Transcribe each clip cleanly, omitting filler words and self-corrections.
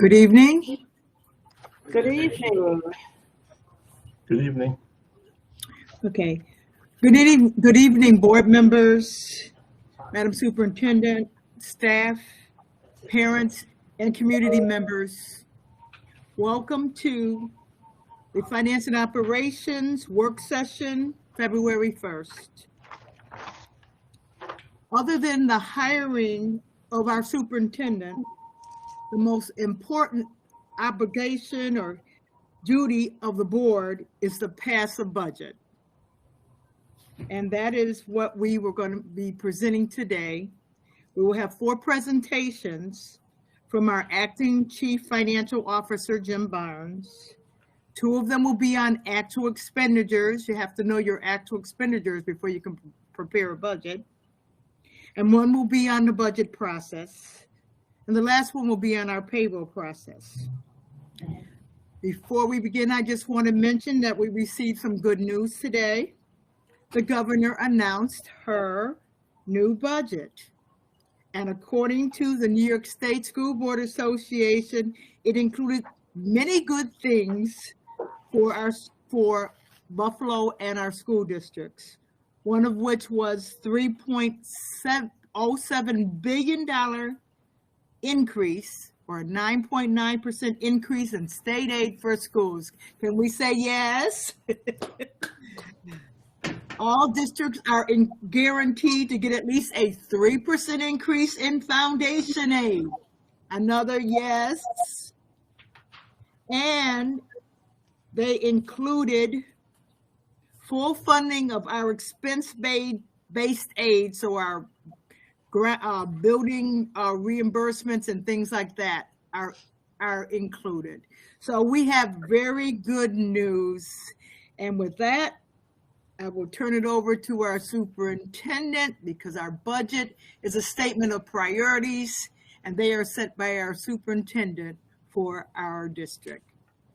Good evening. Good evening. Good evening. Okay. Good evening, board members, Madam Superintendent, staff, parents, and community members. Welcome to the Finance and Operations Work Session, February 1st. Other than the hiring of our superintendent, the most important obligation or duty of the board is to pass a budget. And that is what we were going to be presenting today. We will have 4 presentations from our acting Chief Financial Officer, Jim Barnes. 2 of them will be on actual expenditures. You have to know your actual expenditures before you can prepare a budget. And 1 will be on the budget process. And the last one will be on our payroll process. Before we begin, I just want to mention that we received some good news today. The governor announced her new budget. And according to the New York State School Board Association, it included many good things for Buffalo and our school districts. One of which was $3.07 billion increase, or a 9.9% increase in state aid for schools. Can we say yes? All districts are guaranteed to get at least a 3% increase in foundation aid. Another yes. And they included full funding of our expense-based aid, so our building reimbursements and things like that are included. So we have very good news. And with that, I will turn it over to our superintendent, because our budget is a statement of priorities and they are set by our superintendent for our district.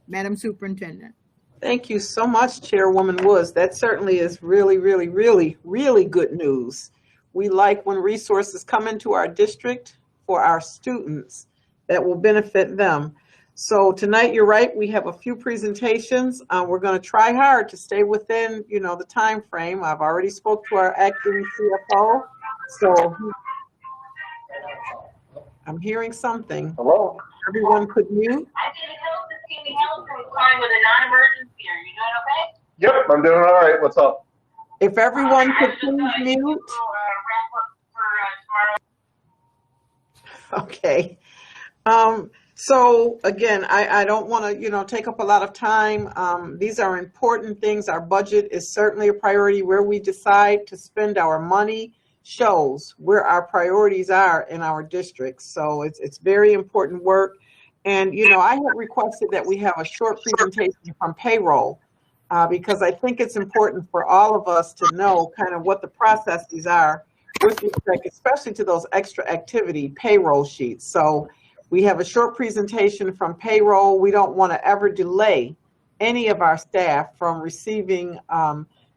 Madam Superintendent. Thank you so much, Chairwoman Woods. That certainly is really, really, really, really good news. We like when resources come into our district for our students that will benefit them. So tonight, you're right, we have a few presentations. We're going to try hard to stay within, the time frame. I've already spoke to our acting CFO, so I'm hearing something. Hello. Everyone could mute. I'm getting help with Amy Hamilton calling with a non-emergency. Are you doing okay? Yep, I'm doing all right. What's up? If everyone could please mute. Okay. So again, I don't want to, take up a lot of time. These are important things. Our budget is certainly a priority. Where we decide to spend our money shows where our priorities are in our districts. So it's very important work. And, I have requested that we have a short presentation from payroll because I think it's important for all of us to know kind of what the processes are with respect, especially to those extra activity payroll sheets. So we have a short presentation from payroll. We don't want to ever delay any of our staff from receiving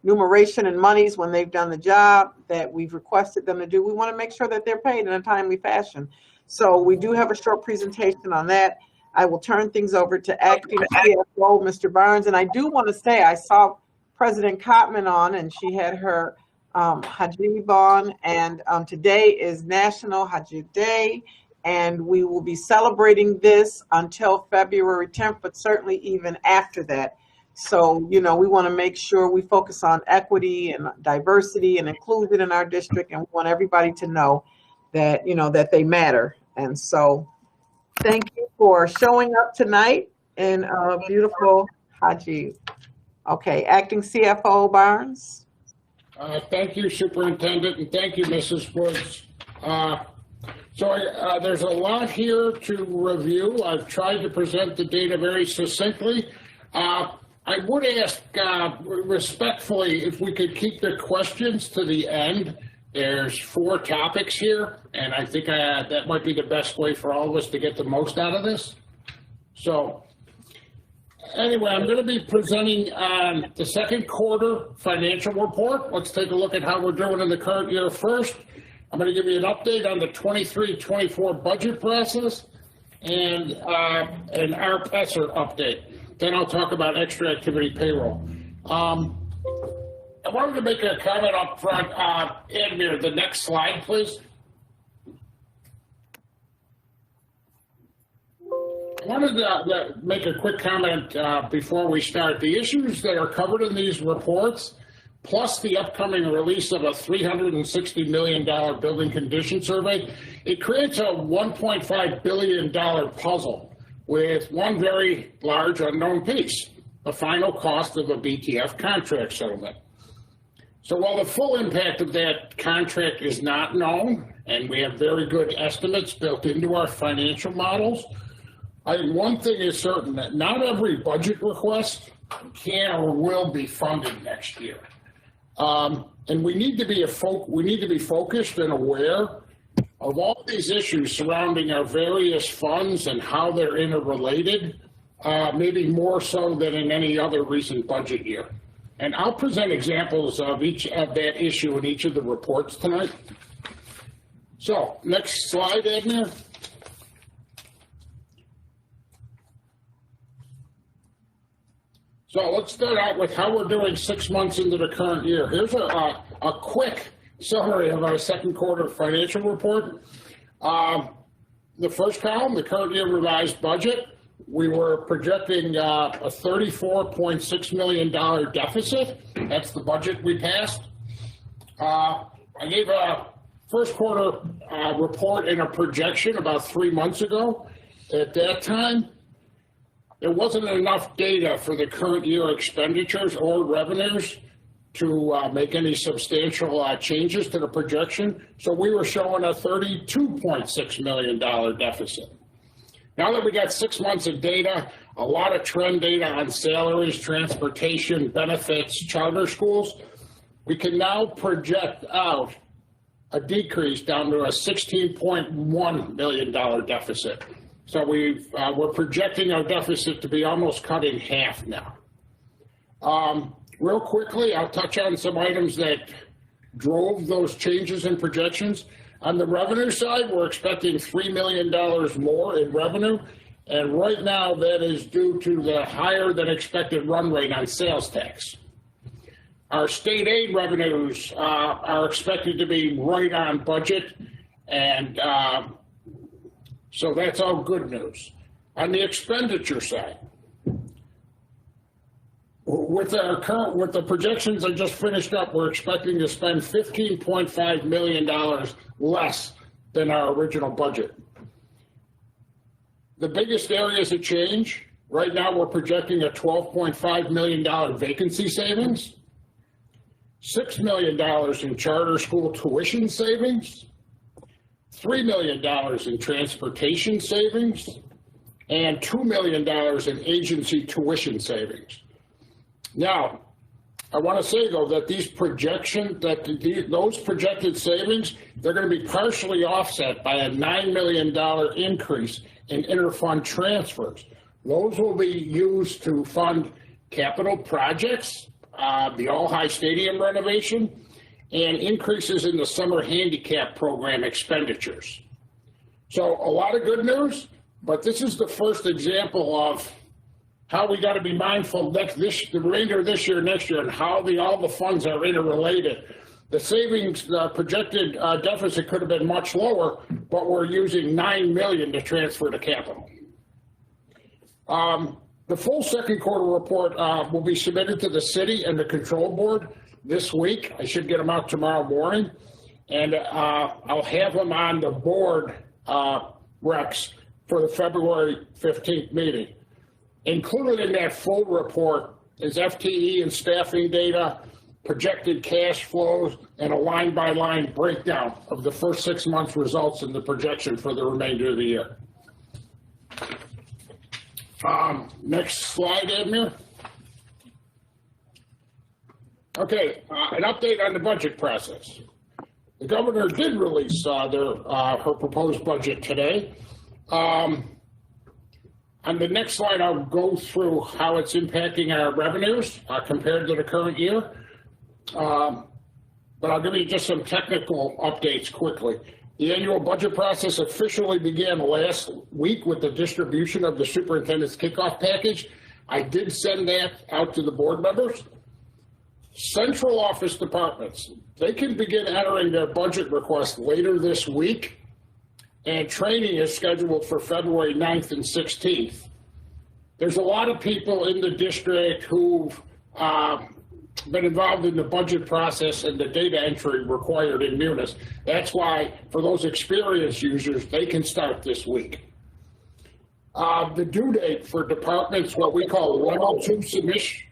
numeration and monies when they've done the job that we've requested them to do. We want to make sure that they're paid in a timely fashion. So we do have a short presentation on that. I will turn things over to acting CFO, Mr. Barnes. And I do want to say, I saw President Kottman on, and she had her Hajib on, and today is National Hajib Day, and we will be celebrating this until February 10th, but certainly even after that. So, we want to make sure we focus on equity and diversity and inclusion in our district, and we want everybody to know that, that they matter. And so thank you for showing up tonight in beautiful Hajib. Okay, acting CFO Barnes. Thank you, Superintendent, and thank you, Mrs. Woods. There's a lot here to review. I've tried to present the data very succinctly. I would ask respectfully if we could keep the questions to the end. There's 4 topics here, and I think that might be the best way for all of us to get the most out of this. So anyway, I'm going to be presenting the second quarter financial report. Let's take a look at how we're doing in the current year first. I'm going to give you an update on the 23-24 budget process. and an ARP ESSER update. Then I'll talk about extra activity payroll. I wanted to make a comment up front. Admir, the next slide, please. I wanted to make a quick comment before we start. The issues that are covered in these reports, plus the upcoming release of a $360 million building condition survey, it creates a $1.5 billion puzzle with one very large unknown piece, the final cost of a BTF contract settlement. So while the full impact of that contract is not known, and we have very good estimates built into our financial models, one thing is certain, that not every budget request can or will be funded next year. And we need to be focused and aware of all these issues surrounding our various funds and how they're interrelated, maybe more so than in any other recent budget year. And I'll present examples of each of that issue in each of the reports tonight. So, next slide, Admir. So let's start out with how we're doing 6 months into the current year. Here's a quick summary of our second quarter financial report. The first column, the current year revised budget, we were projecting a $34.6 million deficit. That's the budget we passed. I gave a first quarter report and a projection about 3 months ago. At that time, there wasn't enough data for the current year expenditures or revenues to make any substantial changes to the projection. So we were showing a $32.6 million deficit. Now that we got 6 months of data, a lot of trend data on salaries, transportation, benefits, charter schools, we can now project out a decrease down to a $16.1 million deficit. So we're projecting our deficit to be almost cut in half now. Real quickly, I'll touch on some items that drove those changes in projections. On the revenue side, we're expecting $3 million more in revenue, and right now that is due to the higher than expected run rate on sales tax. Our state aid revenues are expected to be right on budget, and so that's all good news. On the expenditure side, with the projections I just finished up, we're expecting to spend $15.5 million less than our original budget. The biggest areas of change, right now we're projecting a $12.5 million vacancy savings, $6 million in charter school tuition savings, $3 million in transportation savings, and $2 million in agency tuition savings. Now, I want to say, though, that those projected savings, they're going to be partially offset by a $9 million increase in interfund transfers. Those will be used to fund capital projects, the All-High Stadium renovation, and increases in the summer handicap program expenditures. So a lot of good news, but this is the first example of how we got to be mindful the remainder of this year, next year, and how all the funds are interrelated. The savings, the projected deficit could have been much lower, but we're using $9 million to transfer to capital. The full second quarter report will be submitted to the city and the control board this week. I should get them out tomorrow morning, and I'll have them on the board recs for the February 15th meeting. Included in that full report is FTE and staffing data, projected cash flows, and a line-by-line breakdown of the first 6 months results and the projection for the remainder of the year. Next slide, Admir. Okay, an update on the budget process. The governor did release her proposed budget today. On the next slide, I'll go through how it's impacting our revenues compared to the current year. But I'll give you just some technical updates quickly. The annual budget process officially began last week with the distribution of the superintendent's kickoff package. I did send that out to the board members. Central office departments, they can begin entering their budget requests later this week, and training is scheduled for February 9th and 16th. There's a lot of people in the district who've been involved in the budget process and the data entry required in Munis. That's why, for those experienced users, they can start this week. The due date for departments, what we call level 2 submission.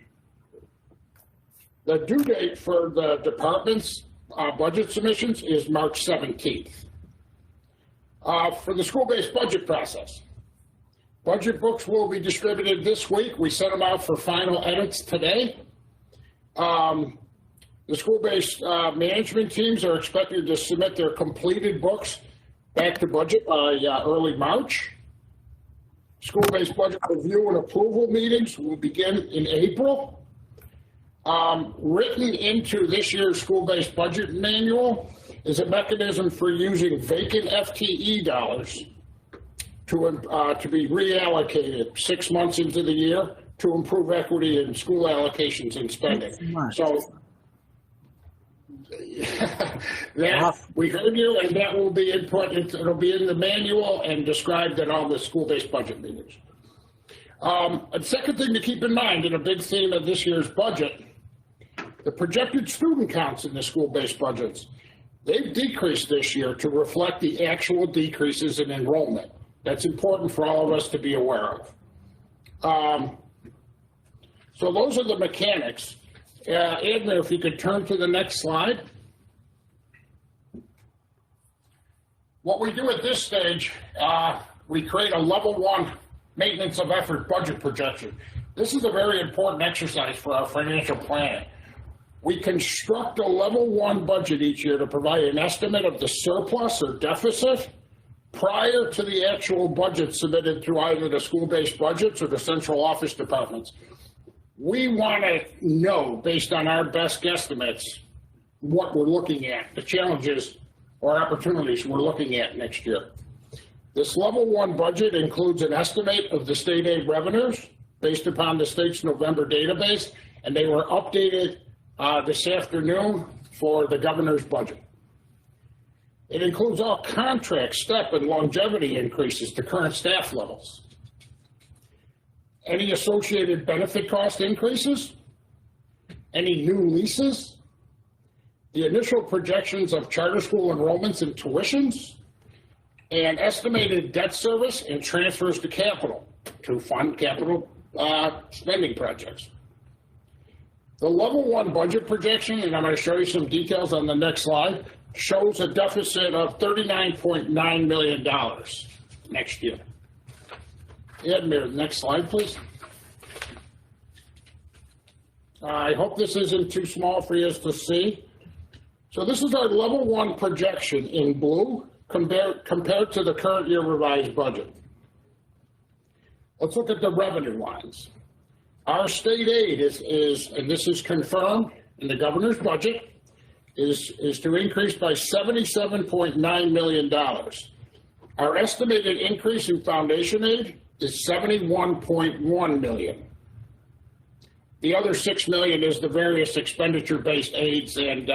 The due date for the department's budget submissions is March 17th. For the school-based budget process, budget books will be distributed this week. We sent them out for final edits today. The school-based management teams are expected to submit their completed books back to budget by early March. School-based budget review and approval meetings will begin in April. Written into this year's school-based budget manual is a mechanism for using vacant FTE dollars to be reallocated 6 months into the year to improve equity in school allocations and spending. So that, we heard you, and that will be input. It'll be in the manual and described in all the school-based budget meetings. A second thing to keep in mind, and a big theme of this year's budget, the projected student counts in the school-based budgets, they've decreased this year to reflect the actual decreases in enrollment. That's important for all of us to be aware of. So those are the mechanics. Edna, if you could turn to the next slide. What we do at this stage, we create a level 1 maintenance of effort budget projection. This is a very important exercise for our financial planning. We construct a level 1 budget each year to provide an estimate of the surplus or deficit prior to the actual budget submitted through either the school-based budgets or the central office departments. We want to know, based on our best guesstimates, what we're looking at, the challenges or opportunities we're looking at next year. This level 1 budget includes an estimate of the state aid revenues based upon the state's November database, and they were updated this afternoon for the governor's budget. It includes all contract, step, and longevity increases to current staff levels. Any associated benefit cost increases, any new leases, the initial projections of charter school enrollments and tuitions, and estimated debt service and transfers to capital to fund capital spending projects. The level 1 budget projection, and I'm going to show you some details on the next slide, shows a deficit of $39.9 million next year. Edmir, next slide, please. I hope this isn't too small for you to see. So this is our level 1 projection in blue compared to the current year revised budget. Let's look at the revenue lines. Our state aid is, and this is confirmed in the governor's budget, is to increase by $77.9 million. Our estimated increase in foundation aid is $71.1 million. The other $6 million is the various expenditure-based aids and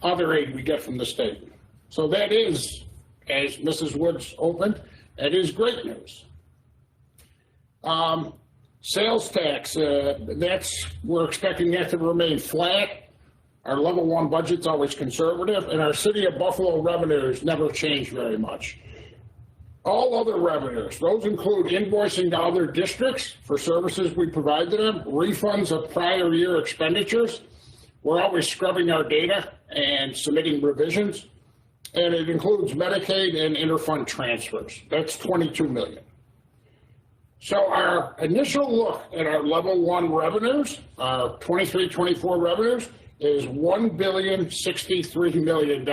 other aid we get from the state. So that is, as Mrs. Woods opened, that is great news. Sales tax, we're expecting that to remain flat. Our level 1 budget's always conservative, and our city of Buffalo revenues never change very much. All other revenues, those include invoicing to other districts for services we provide to them, refunds of prior year expenditures. We're always scrubbing our data and submitting revisions, and it includes Medicaid and interfund transfers. That's $22 million. So our initial look at our level 1 revenues, our 23-24 revenues, is $1,063 million.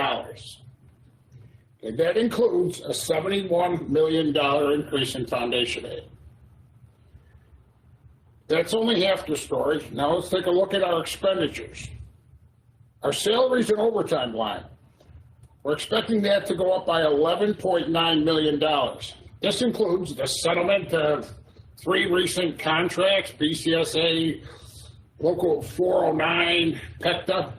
And that includes a $71 million increase in foundation aid. That's only half the story. Now let's take a look at our expenditures. Our salaries and overtime line. We're expecting that to go up by $11.9 million. This includes the settlement of 3 recent contracts, BCSA, Local 409, PECTA.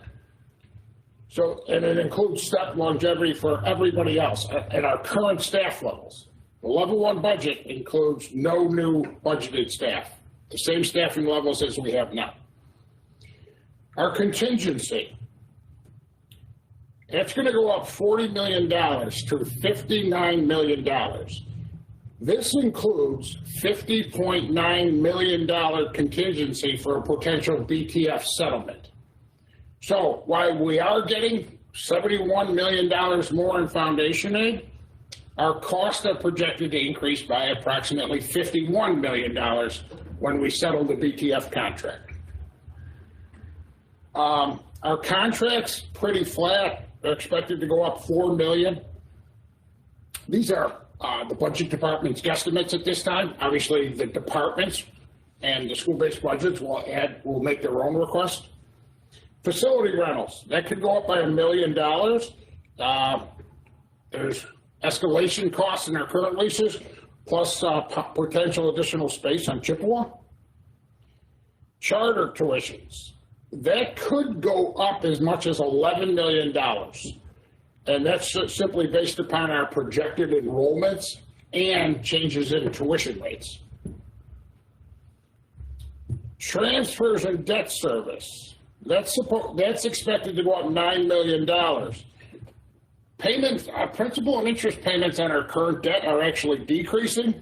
So, and it includes step longevity for everybody else at our current staff levels. The level 1 budget includes no new budgeted staff, the same staffing levels as we have now. Our contingency, it's going to go up $40 million to $59 million. This includes $50.9 million contingency for a potential BTF settlement. So while we are getting $71 million more in foundation aid, our costs are projected to increase by approximately $51 million when we settle the BTF contract. Our contract's pretty flat. They're expected to go up $4 million. These are the budget department's guesstimates at this time. Obviously, the departments and the school-based budgets will make their own request. Facility rentals, that could go up by $1 million. There's escalation costs in our current leases, plus potential additional space on Chippewa. Charter tuitions, that could go up as much as $11 million. And that's simply based upon our projected enrollments and changes in tuition rates. Transfers and debt service, that's expected to go up $9 million. Payments, principal and interest payments on our current debt are actually decreasing.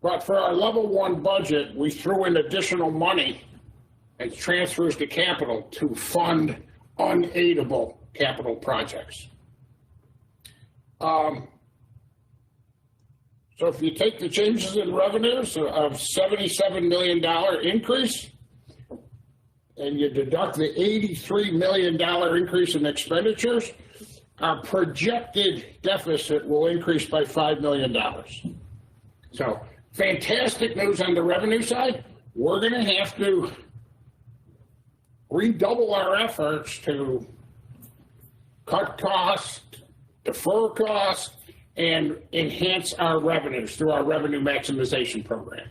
But for our level 1 budget, we threw in additional money as transfers to capital to fund unaidable capital projects. So if you take the changes in revenues of $77 million increase, and you deduct the $83 million increase in expenditures, our projected deficit will increase by $5 million. So fantastic news on the revenue side. We're going to have to redouble our efforts to cut costs, defer costs, and enhance our revenues through our revenue maximization program.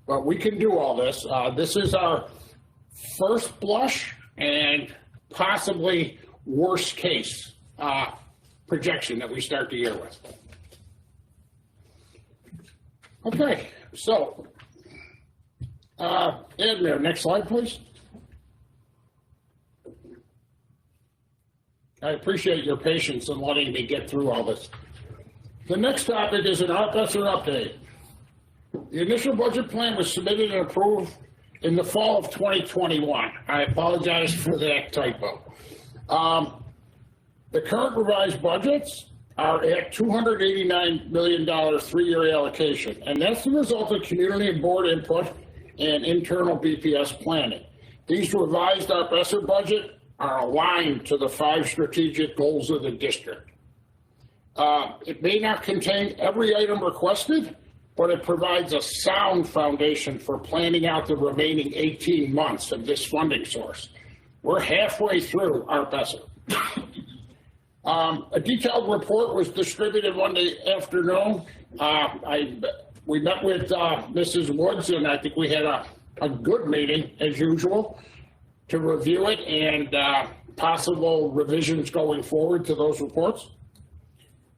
But we can do all this. This is our first blush and possibly worst case projection that we start the year with. Okay, so Ed, there, next slide, please. I appreciate your patience in letting me get through all this. The next topic is an ARPESR update. The initial budget plan was submitted and approved in the fall of 2021. I apologize for that typo. The current revised budgets are at $289 million 3-year allocation, and that's the result of community and board input and internal BPS planning. These revised ARPESR budget are aligned to the 5 strategic goals of the district. It may not contain every item requested, but it provides a sound foundation for planning out the remaining 18 months of this funding source. We're halfway through ARPESR. A detailed report was distributed Monday afternoon. We met with Mrs. Woods, and I think we had a good meeting, as usual, to review it and possible revisions going forward to those reports.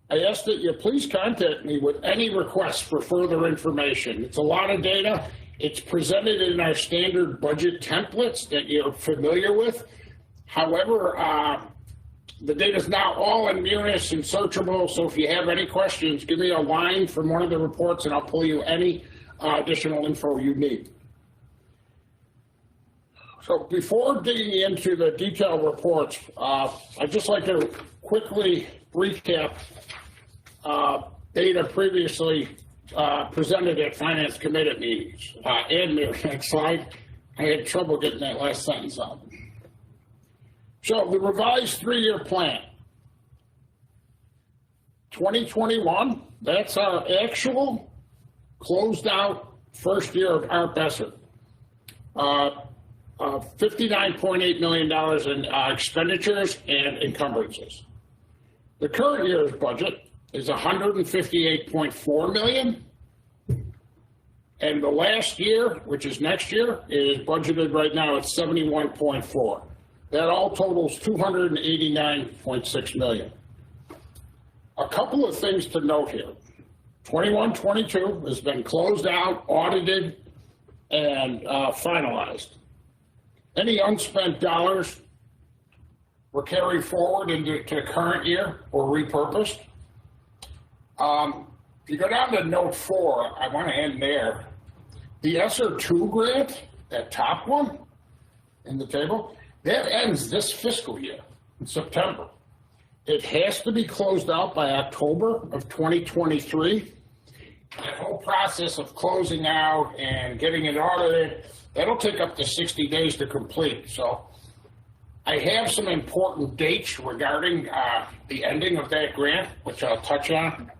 I ask that you please contact me with any requests for further information. It's a lot of data. It's presented in our standard budget templates that you're familiar with. However, the data is not all in Munis and searchable, so if you have any questions, give me a line from one of the reports and I'll pull you any additional info you need. So before digging into the detailed reports, I'd just like to quickly recap data previously presented at Finance Committee meetings. And the next slide, I had trouble getting that last sentence out. So the revised 3-year plan, 2021, that's our actual closed out first year of ARPESR. $59.8 million in expenditures and encumbrances. The current year's budget is 158.4 million. And the last year, which is next year, is budgeted right now at 71.4. That all totals 289.6 million. A couple of things to note here. 21-22 has been closed out, audited, and finalized. Any unspent dollars were carried forward into current year or repurposed. If you go down to note 4, I want to end there. The ESSER 2 grant, that top one in the table, that ends this fiscal year in September. It has to be closed out by October of 2023. That whole process of closing out and getting it audited, that'll take up to 60 days to complete. So I have some important dates regarding the ending of that grant, which I'll touch on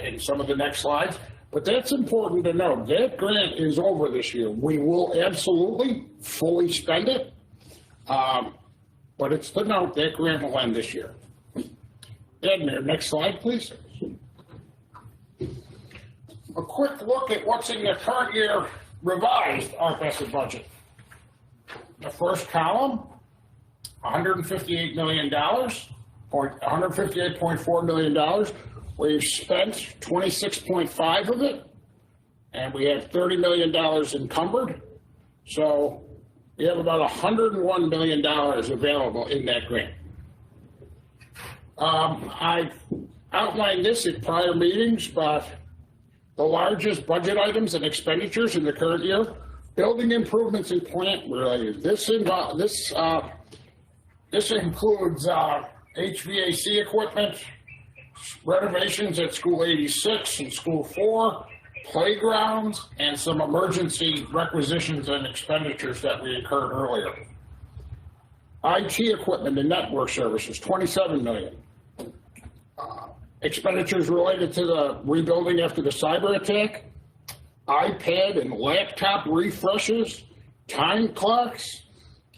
in some of the next slides. But that's important to note. That grant is over this year. We will absolutely fully spend it. But it's to note that grant will end this year. Edmure, next slide, please. A quick look at what's in the current year revised RFS budget. The first column, $158 million, $158.4 million. We've spent 26.5 of it, and we have $30 million encumbered. So we have about $101 million available in that grant. I've outlined this in prior meetings, but the largest budget items and expenditures in the current year, building improvements and plant related. This includes HVAC equipment, renovations at School 86 and School 4, playgrounds, and some emergency requisitions and expenditures that we incurred earlier. IT equipment and network services, $27 million. Expenditures related to the rebuilding after the cyber attack, iPad and laptop refreshes, time clocks,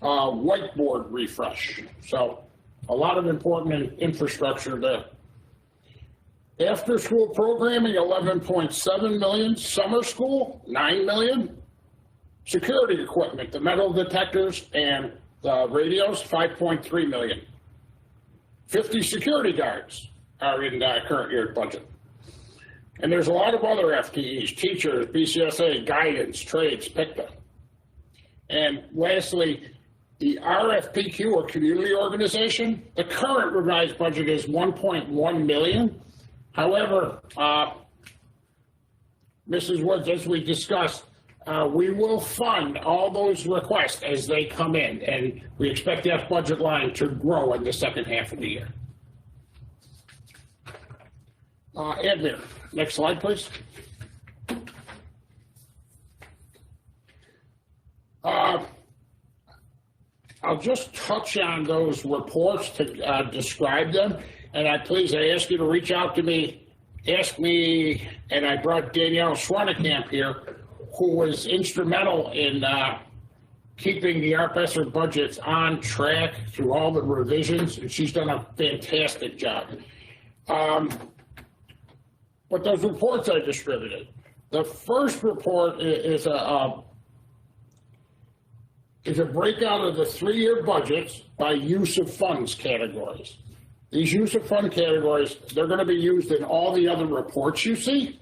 whiteboard refresh. So a lot of important infrastructure there. After school programming, 11.7 million. Summer school, 9 million. Security equipment, the metal detectors and the radios, 5.3 million. 50 security guards are in the current year's budget. And there's a lot of other FTEs, teachers, BCSA, guidance, trades, PICTA. And lastly, the RFPQ, or community organization, the current revised budget is 1.1 million. However, Mrs. Woods, as we discussed, we will fund all those requests as they come in, and we expect that budget line to grow in the second half of the year. Edmure, next slide, please. I'll just touch on those reports to describe them, and I ask you to reach out to me, ask me, and I brought Danielle Schwanekamp here, who was instrumental in keeping the RFS budgets on track through all the revisions, and she's done a fantastic job. But those reports I distributed, the first report is a breakout of the 3-year budgets by use of funds categories. These use of fund categories, they're going to be used in all the other reports you see.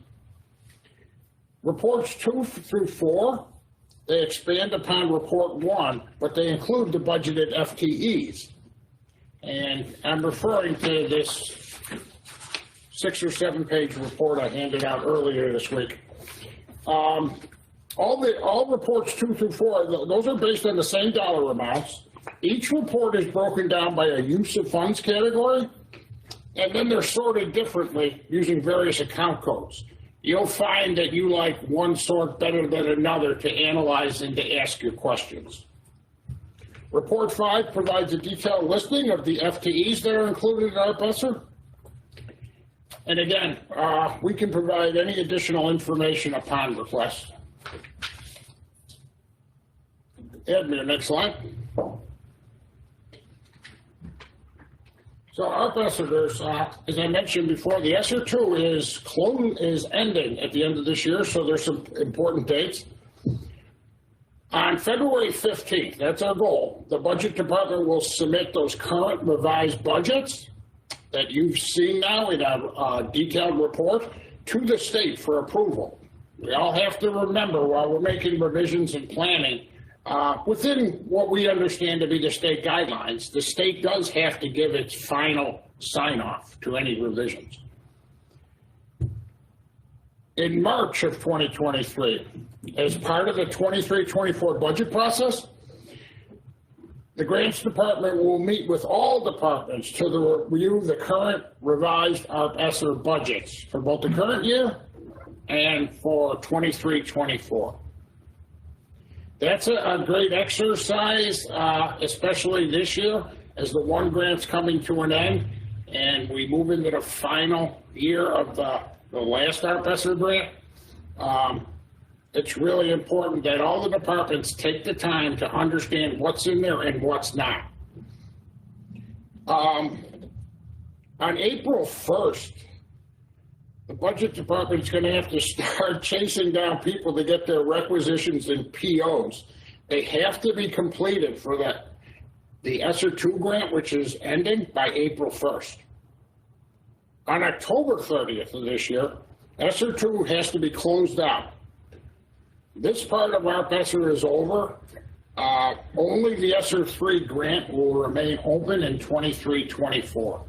Reports 2 through 4, they expand upon report 1, but they include the budgeted FTEs. And I'm referring to this 6 or 7 page report I handed out earlier this week. All reports 2 through 4, those are based on the same dollar amounts. Each report is broken down by a use of funds category, and then they're sorted differently using various account codes. You'll find that you like one sort better than another to analyze and to ask your questions. Report 5 provides a detailed listing of the FTEs that are included in RFS. And again, we can provide any additional information upon request. Edmure, next slide. So our ambassadors, as I mentioned before, the ESSER 2 is ending at the end of this year, so there's some important dates. On February 15th, that's our goal, the Budget Department will submit those current revised budgets that you've seen now in a detailed report to the state for approval. We all have to remember while we're making revisions and planning, within what we understand to be the state guidelines, the state does have to give its final sign-off to any revisions. In March of 2023, as part of the 23-24 budget process, the Grants Department will meet with all departments to review the current revised ESSER budgets for both the current year and for 23-24. That's a great exercise, especially this year, as the one grant's coming to an end, and we move into the final year of the last ESSER grant. It's really important that all the departments take the time to understand what's in there and what's not. On April 1st, the Budget Department is going to have to start chasing down people to get their requisitions and POs. They have to be completed for the ESSER 2 grant, which is ending by April 1st. On October 30th of this year, ESSER 2 has to be closed out. This part of our ESSER is over. Only the ESSER 3 grant will remain open in 23-24.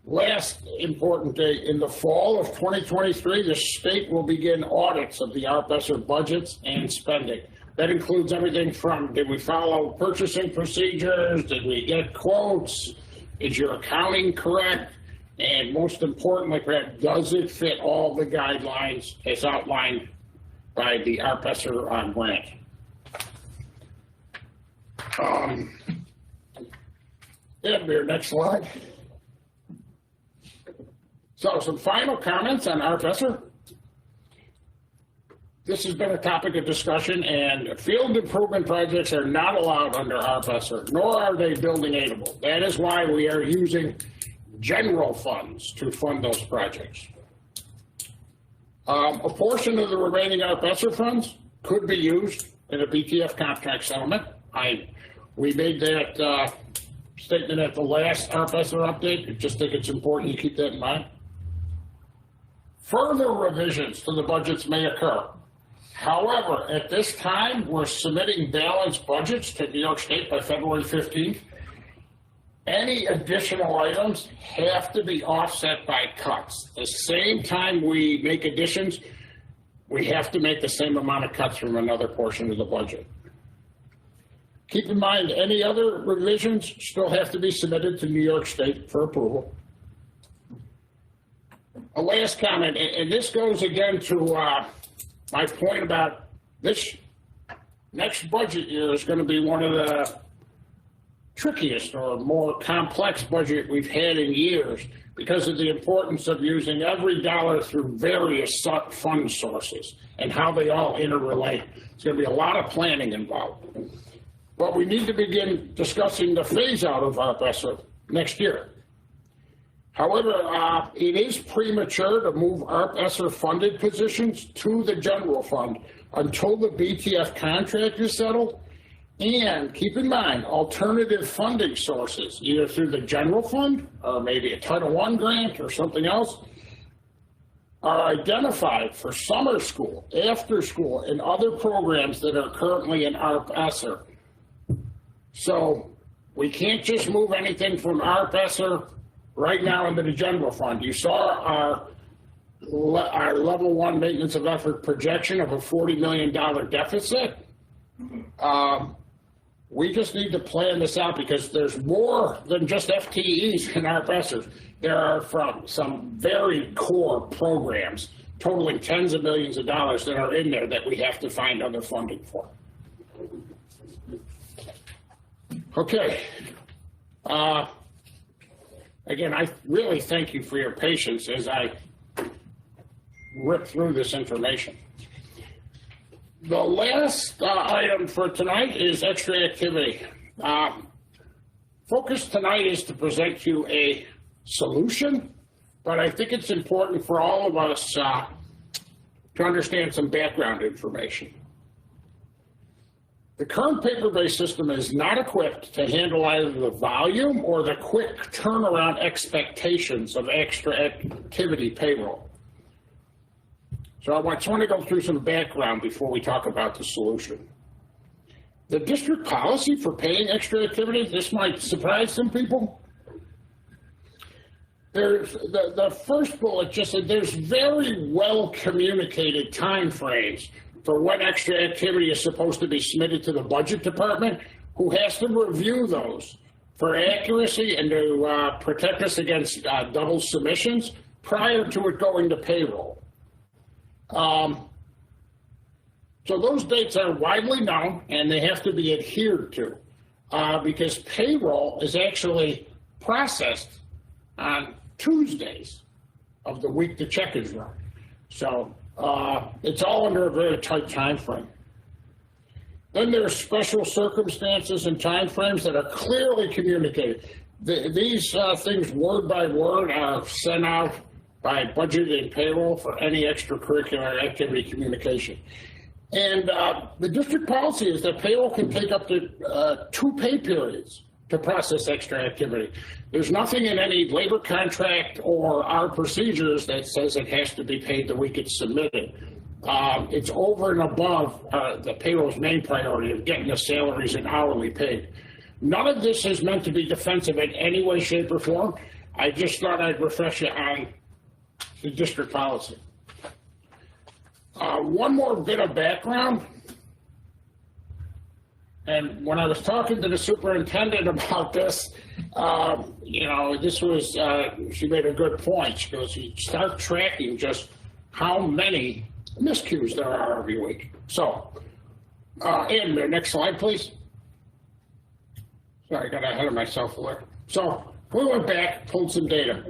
Last important date, in the fall of 2023, the state will begin audits of the ESSER budgets and spending. That includes everything from, did we follow purchasing procedures? Did we get quotes? Is your accounting correct? And most importantly, does it fit all the guidelines as outlined by the ESSER grant? Next slide. So some final comments on ESSER. This has been a topic of discussion, and field improvement projects are not allowed under ESSER, nor are they building aidable. That is why we are using general funds to fund those projects. A portion of the remaining ESSER funds could be used in a BTF contract settlement. We made that statement at the last ESSER update. I just think it's important you keep that in mind. Further revisions to the budgets may occur. However, at this time, we're submitting balanced budgets to New York State by February 15th. Any additional items have to be offset by cuts. The same time we make additions, we have to make the same amount of cuts from another portion of the budget. Keep in mind, any other revisions still have to be submitted to New York State for approval. A last comment, and this goes again to my point about this next budget year is going to be one of the trickiest or more complex budget we've had in years because of the importance of using every dollar through various fund sources and how they all interrelate. It's going to be a lot of planning involved. But we need to begin discussing the phase out of ESSER next year. However, it is premature to move ESSER funded positions to the general fund until the BTF contract is settled. And keep in mind, alternative funding sources, either through the general fund or maybe a Title I grant or something else, are identified for summer school, after school, and other programs that are currently in ESSER. So we can't just move anything from ESSER right now into the general fund. You saw our level 1 maintenance of effort projection of a $40 million deficit. We just need to plan this out because there's more than just FTEs in our ESSER. There are from some very core programs totaling tens of millions of dollars that are in there that we have to find other funding for. Okay. Again, I really thank you for your patience as I rip through this information. The last item for tonight is extra activity. focus tonight is to present you a solution, but I think it's important for all of us to understand some background information. The current paper-based system is not equipped to handle either the volume or the quick turnaround expectations of extra activity payroll. So I just want to go through some background before we talk about the solution. The district policy for paying extra activity, this might surprise some people. There's the first bullet just said there's very well communicated timeframes for when extra activity is supposed to be submitted to the budget department, who has to review those for accuracy and to protect us against double submissions prior to it going to payroll. So those dates are widely known and they have to be adhered to because payroll is actually processed on Tuesdays of the week the check is run. So it's all under a very tight time frame. Then there's special circumstances and time frames that are clearly communicated. These things word by word are sent out by budget and payroll for any extracurricular activity communication. And the district policy is that payroll can take up to 2 pay periods to process extra activity. There's nothing in any labor contract or our procedures that says it has to be paid the week it's submitted. It's over and above the payroll's main priority of getting the salaries and hourly paid. None of this is meant to be defensive in any way, shape, or form. I just thought I'd refresh you on the district policy. One more bit of background. And when I was talking to the superintendent about this, you know, this was, she made a good point. She goes, you start tracking just how many miscues there are every week. So, and next slide, please. Sorry, I got ahead of myself there. So, we went back, pulled some data.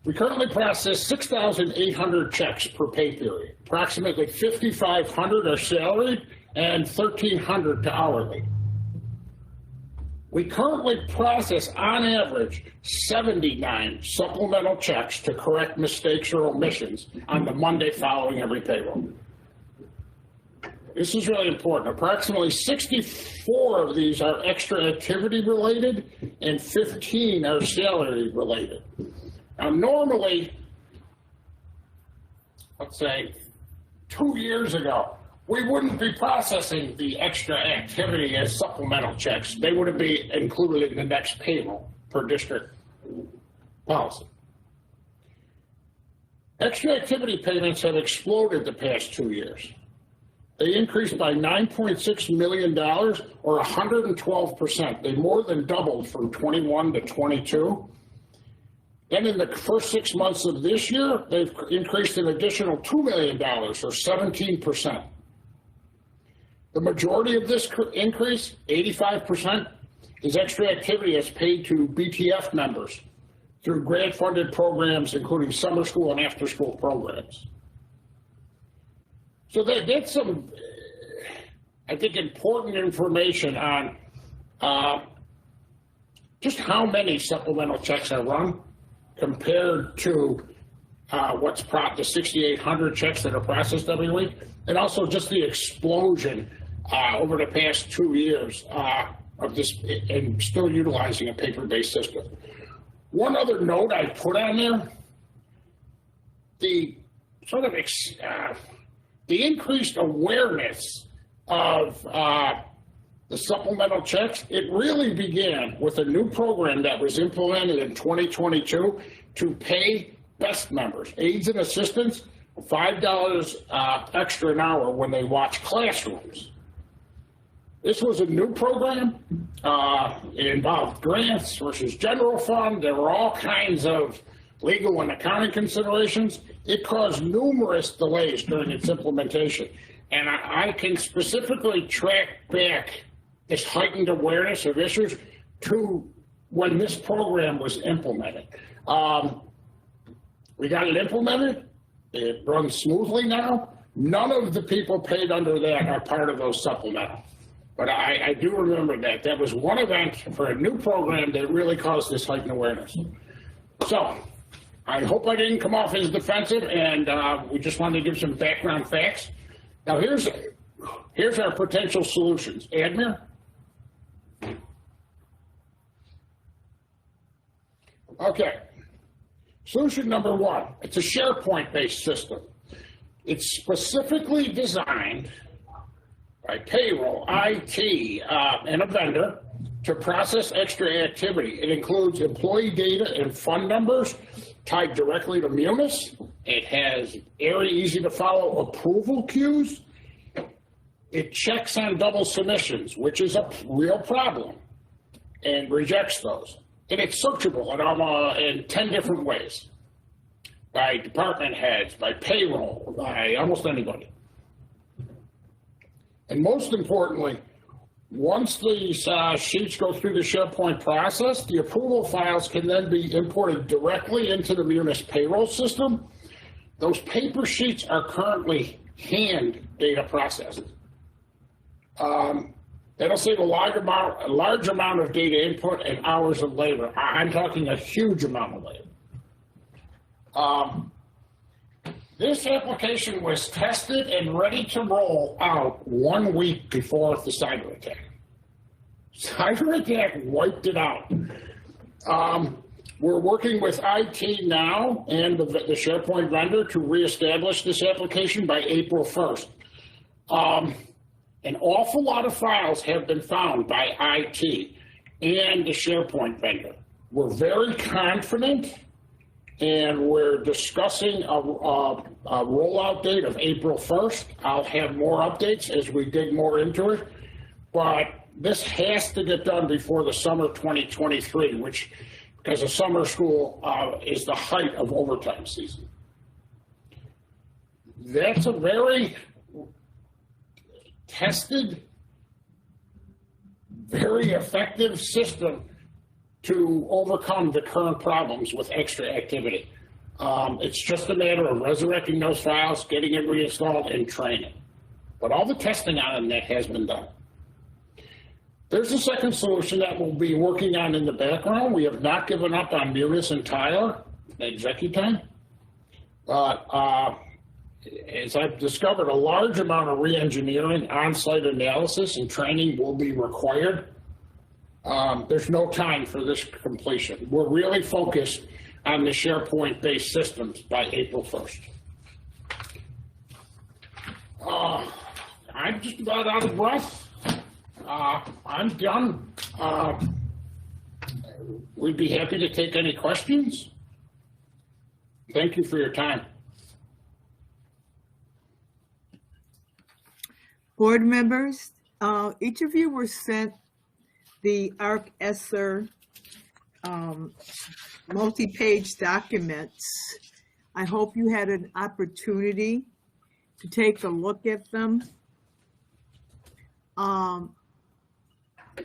We currently process 6,800 checks per pay period. Approximately 5,500 are salaried and 1,300 to hourly. We currently process, on average, 79 supplemental checks to correct mistakes or omissions on the Monday following every payroll. This is really important. Approximately 64 of these are extra activity related and 15 are salary related. Now, normally, let's say 2 years ago, we wouldn't be processing the extra activity as supplemental checks. They wouldn't be included in the next payroll per district policy. Extra activity payments have exploded the past 2 years. They increased by $9.6 million or 112%. They more than doubled from 21 to 22. Then in the first 6 months of this year, they've increased an additional $2 million or 17%. The majority of this increase, 85%, is extra activity as paid to BTF members through grant-funded programs, including summer school and after-school programs. So that's some, I think, important information on just how many supplemental checks are run compared to what's the 6,800 checks that are processed every week, and also just the explosion over the past 2 years of this, and still utilizing a paper-based system. One other note I put on there, the sort of the increased awareness of the supplemental checks, it really began with a new program that was implemented in 2022 to pay BEST members, aides and assistants, $5 extra an hour when they watch classrooms. This was a new program. It involved grants versus general fund. There were all kinds of legal and accounting considerations. It caused numerous delays during its implementation. And I can specifically track back this heightened awareness of issues to when this program was implemented. We got it implemented. It runs smoothly now. None of the people paid under that are part of those supplemental. But I do remember that. That was one event for a new program that really caused this heightened awareness. So I hope I didn't come off as defensive, and we just wanted to give some background facts. Now here's our potential solutions. Admir? Okay. Solution number one, it's a SharePoint-based system. It's specifically designed by payroll, IT, and a vendor to process extra activity. It includes employee data and fund numbers tied directly to Munis. It has very easy to follow approval queues. It checks on double submissions, which is a real problem, and rejects those. And it's searchable in 10 different ways, by department heads, by payroll, by almost anybody. And most importantly, once these sheets go through the SharePoint process, the approval files can then be imported directly into the Munis payroll system. Those paper sheets are currently hand data processed. That'll save a large amount of data input and hours of labor. I'm talking a huge amount of labor. This application was tested and ready to roll out 1 week before the cyber attack. Cyber attack wiped it out. We're working with IT now and the SharePoint vendor to reestablish this application by April 1st. An awful lot of files have been found by IT and the SharePoint vendor. We're very confident, and we're discussing a rollout date of April 1st. I'll have more updates as we dig more into it, but this has to get done before the summer 2023, which, because the summer school is the height of overtime season. That's a very tested, very effective system to overcome the current problems with extra activity. It's just a matter of resurrecting those files, getting it reinstalled, and training. But all the testing on that has been done. There's a second solution that we'll be working on in the background. We have not given up on Munis and Tyler at Executime. But as I've discovered, a large amount of re-engineering, on-site analysis, and training will be required. There's no time for this completion. We're really focused on the SharePoint-based systems by April 1st. I'm just about out of breath. I'm done. We'd be happy to take any questions. Thank you for your time. Board members, each of you were sent the ArcEsser multi-page documents. I hope you had an opportunity to take a look at them.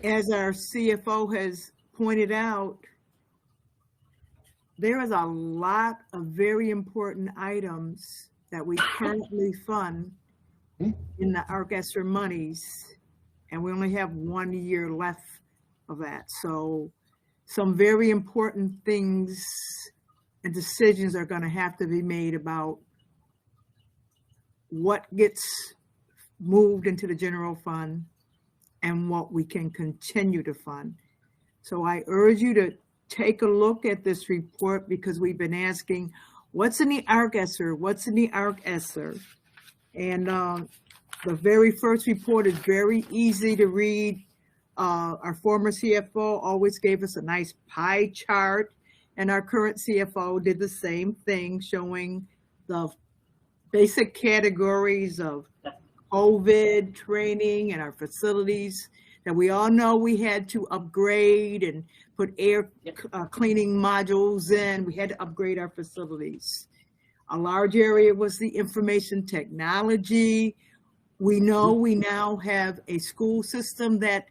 As our CFO has pointed out, there is a lot of very important items that we currently fund in the ArcEsser monies, and we only have 1 year left of that. So some very important things and decisions are going to have to be made about what gets moved into the general fund and what we can continue to fund. So I urge you to take a look at this report, because we've been asking, what's in the ArcEsser? What's in the ArcEsser? And the very first report is very easy to read. Our former CFO always gave us a nice pie chart, and our current CFO did the same thing, showing the basic categories of COVID training and our facilities that we all know we had to upgrade and put air cleaning modules in. We had to upgrade our facilities. A large area was the information technology. We know we now have a school system that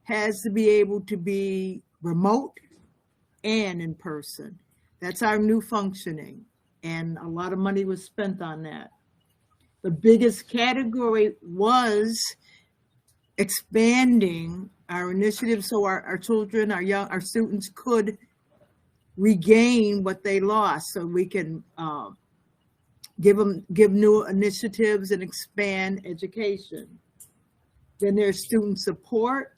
has to be able to be remote and in person. That's our new functioning, and a lot of money was spent on that. The biggest category was expanding our initiatives so our children, our students could regain what they lost, so we can give new initiatives and expand education. Then there's student support,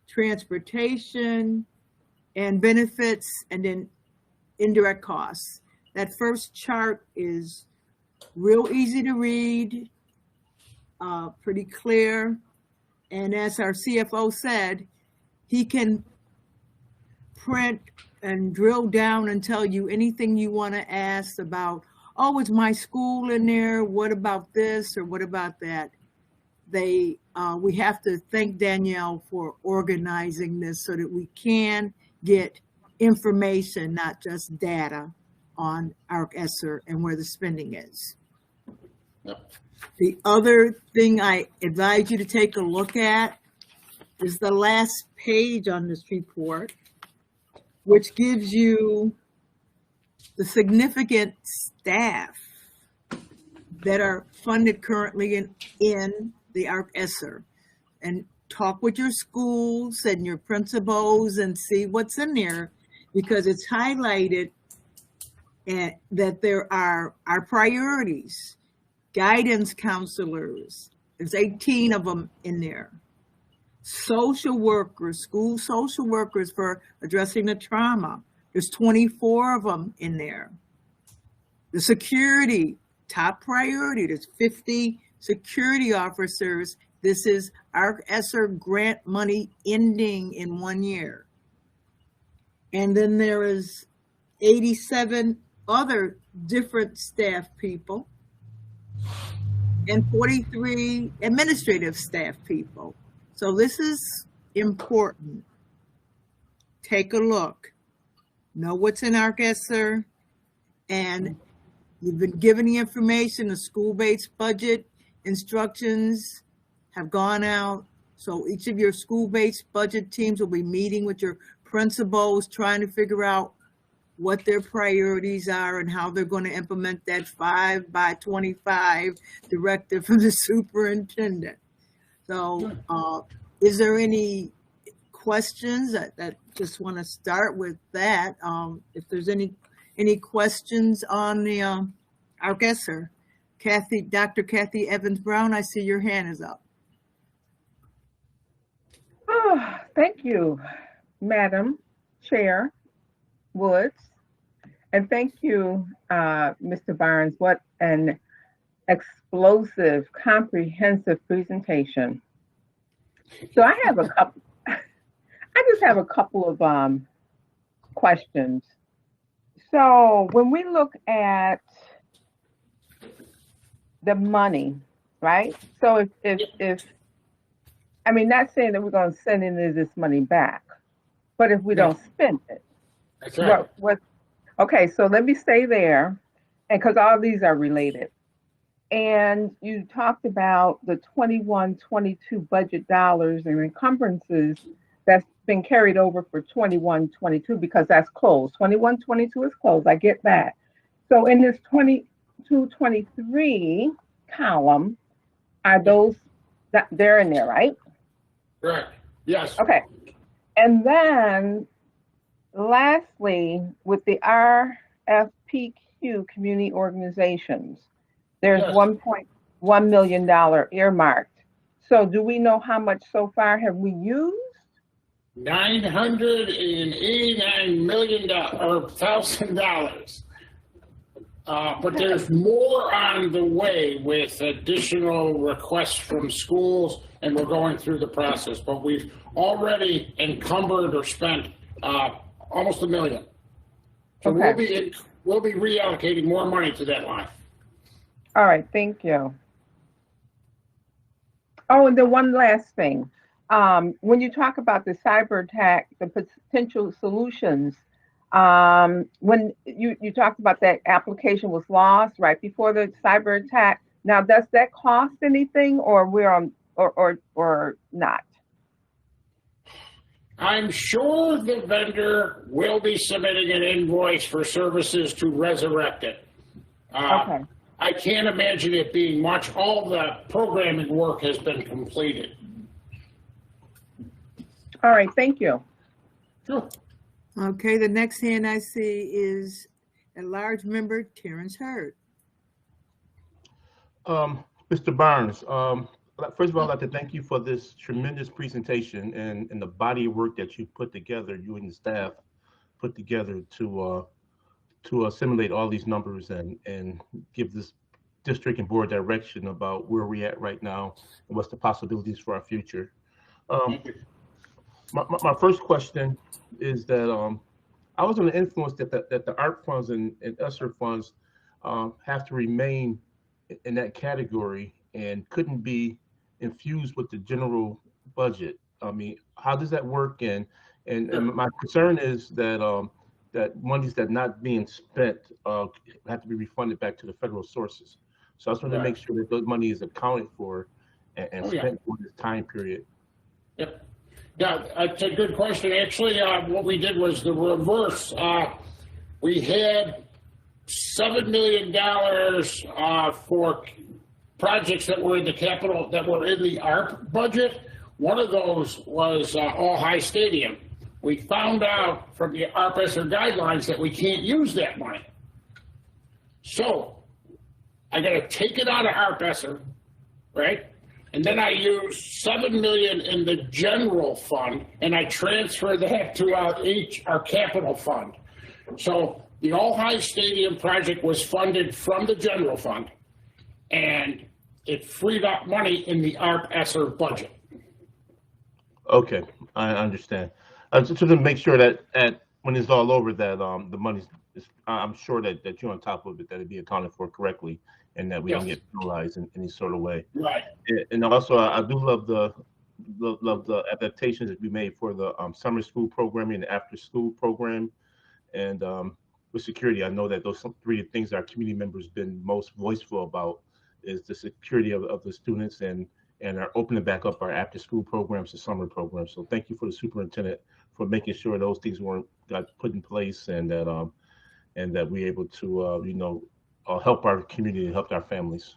transportation, and benefits, and then indirect costs. That first chart is real easy to read, pretty clear. And as our CFO said, he can print and drill down and tell you anything you want to ask about, oh, is my school in there? What about this or what about that? We have to thank Danielle for organizing this so that we can get information, not just data, on our ESSER and where the spending is. Yep. The other thing I advise you to take a look at is the last page on this report, which gives you the significant staff that are funded currently in the ARC ESSER. And talk with your schools and your principals and see what's in there, because it's highlighted that there are our priorities. Guidance counselors, there's 18 of them in there. Social workers, school social workers for addressing the trauma, there's 24 of them in there. The security, top priority, there's 50 security officers. This is our ESSER grant money ending in 1 year. And then there is 87 other different staff people and 43 administrative staff people. So this is important. Take a look. Know what's in ARC ESSER, and you've been given the information. The school-based budget instructions have gone out. So each of your school-based budget teams will be meeting with your principals, trying to figure out what their priorities are and how they're going to implement that 5 by 25 directive from the superintendent. So is there any questions? that just want to start with that. If there's any questions on the ARC ESSER. Dr. Kathy Evans Brown, I see your hand is up. Oh, thank you, Madam Chair Woods. And thank you, Mr. Barnes. What an explosive, comprehensive presentation. So I have a couple, I just have a couple of questions. So when we look at the money, right? So if I mean, not saying that we're going to send any of this money back, but if we don't spend it, That's right. Okay, so let me stay there, and because all these are related. And you talked about the 21-22 budget dollars and encumbrances that's been carried over for 21-22 because that's closed. 21-22 is closed. I get that. So in this 22-23 column, are those that they're in there, right? Correct. Yes. Okay. And then lastly, with the RFPQ community organizations, there's Yes. $1.1 million earmarked. So do we know how much so far have we used? $989 million or $1,000. But there's more on the way with additional requests from schools, and we're going through the process. But we've already encumbered or spent almost $1 million. So Okay. we'll be reallocating more money to that line. All right, thank you. Oh, and then one last thing. When you talk about the cyber attack, the potential solutions, when you talked about that application was lost right before the cyber attack. Now, does that cost anything, or we're on, or not? I'm sure the vendor will be submitting an invoice for services to resurrect it. Okay. I can't imagine it being much. All the programming work has been completed. All right, thank you. Sure. Okay, the next hand I see is at-large member Terrence Hurd. Mr. Barnes, first of all, I'd like to thank you for this tremendous presentation and the body of work that you put together, you and the staff put together to assimilate all these numbers and give this district and board direction about where we're at right now and what's the possibilities for our future. My first question is that I was under the influence that the art funds and ESSER funds have to remain in that category and couldn't be infused with the general budget. I mean, how does that work? And my concern is that that monies that not being spent have to be refunded back to the federal sources. So I just want to make sure that those money is accounted for and spent for this time period. Yep. Yeah, that's a good question. Actually, what we did was the reverse. We had $7 million for projects that were in the capital, that were in the ARP budget. One of those was All High Stadium. We found out from the ARP ESSER guidelines that we can't use that money. So I got to take it out of ARP ESSER, right? And then I use $7 million in the general fund, and I transfer that to our capital fund. So the All High Stadium project was funded from the general fund, and it freed up money in the ARP ESSER budget. Okay, I understand. Just to make sure that when it's all over, that the money's, I'm sure that you're on top of it, that it be accounted for correctly, and that we don't get penalized in any sort of way. Right. And also, I do love the adaptations that we made for the summer school programming and the after school program, and with security. I know that those three things our community members been most voiceful about is the security of the students and are opening back up our after school programs and summer programs. So thank you for the superintendent for making sure those things got put in place and that we're able to help our community and help our families.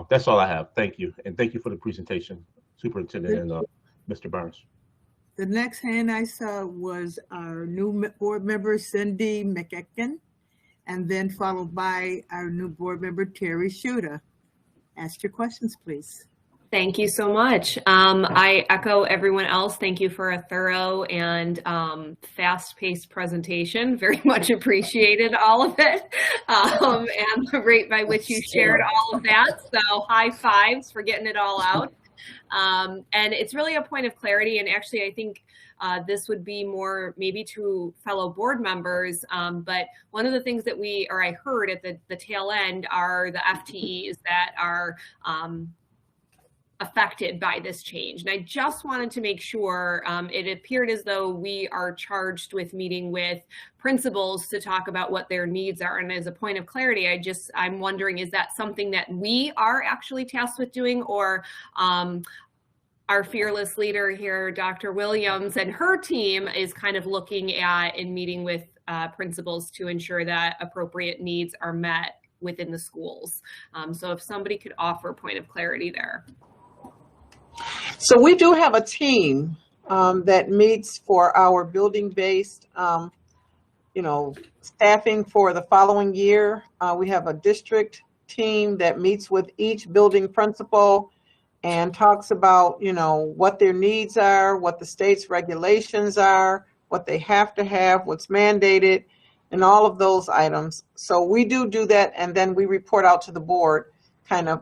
That's all I have. Thank you. And thank you for the presentation, Superintendent and Mr. Barnes. The next hand I saw was our new board member, Cindy McEcken, and then followed by our new board member, Terry Schutter. Ask your questions, please. Thank you so much. I echo everyone else. Thank you for a thorough and fast-paced presentation. Very much appreciated all of it, and the rate by which you shared all of that. So high fives for getting it all out. And it's really a point of clarity. And actually, I think this would be more maybe to fellow board members. But one of the things that I heard at the tail end are the FTEs that are affected by this change. And I just wanted to make sure, it appeared as though we are charged with meeting with principals to talk about what their needs are. And as a point of clarity, I'm wondering, is that something that we are actually tasked with doing, or our fearless leader here, Dr. Williams, and her team is kind of looking at and meeting with principals to ensure that appropriate needs are met within the schools. So if somebody could offer a point of clarity there. So we do have a team that meets for our building-based, staffing for the following year. We have a district team that meets with each building principal and talks about, what their needs are, what the state's regulations are, what they have to have, what's mandated, and all of those items. So we do that, and then we report out to the board kind of,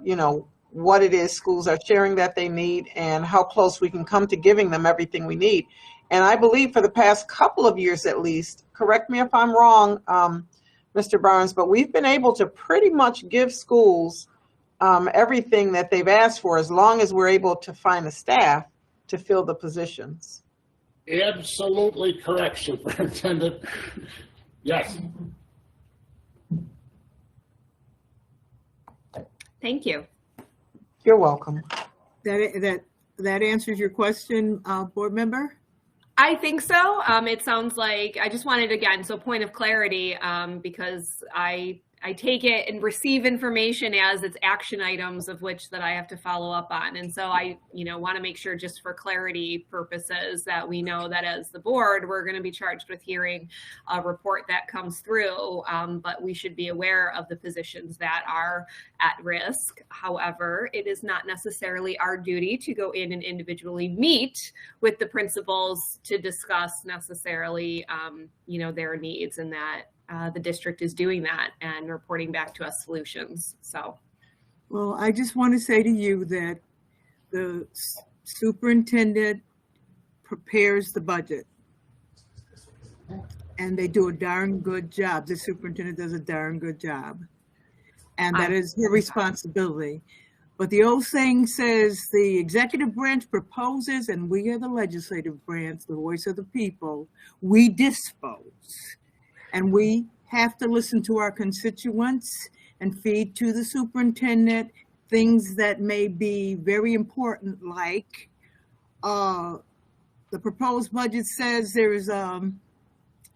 what it is schools are sharing that they need and how close we can come to giving them everything we need. And I believe for the past couple of years at least, correct me if I'm wrong, Mr. Barnes, but we've been able to pretty much give schools everything that they've asked for, as long as we're able to find the staff to fill the positions. Absolutely correct, Superintendent. Yes. Thank you. You're welcome. That answers your question, board member? I think so. It sounds like, I just wanted, again, so point of clarity, because I take it and receive information as it's action items of which that I have to follow up on. And so I, want to make sure, just for clarity purposes, that we know that as the board, we're going to be charged with hearing a report that comes through, but we should be aware of the positions that are at risk. However, it is not necessarily our duty to go in and individually meet with the principals to discuss necessarily, their needs, and that the district is doing that and reporting back to us solutions. So, Well, I just want to say to you that the superintendent prepares the budget, and they do a darn good job. The superintendent does a darn good job, and that is her responsibility. But the old saying says the executive branch proposes, and we are the legislative branch, the voice of the people. We dispose. And we have to listen to our constituents and feed to the superintendent things that may be very important, like the proposed budget says there's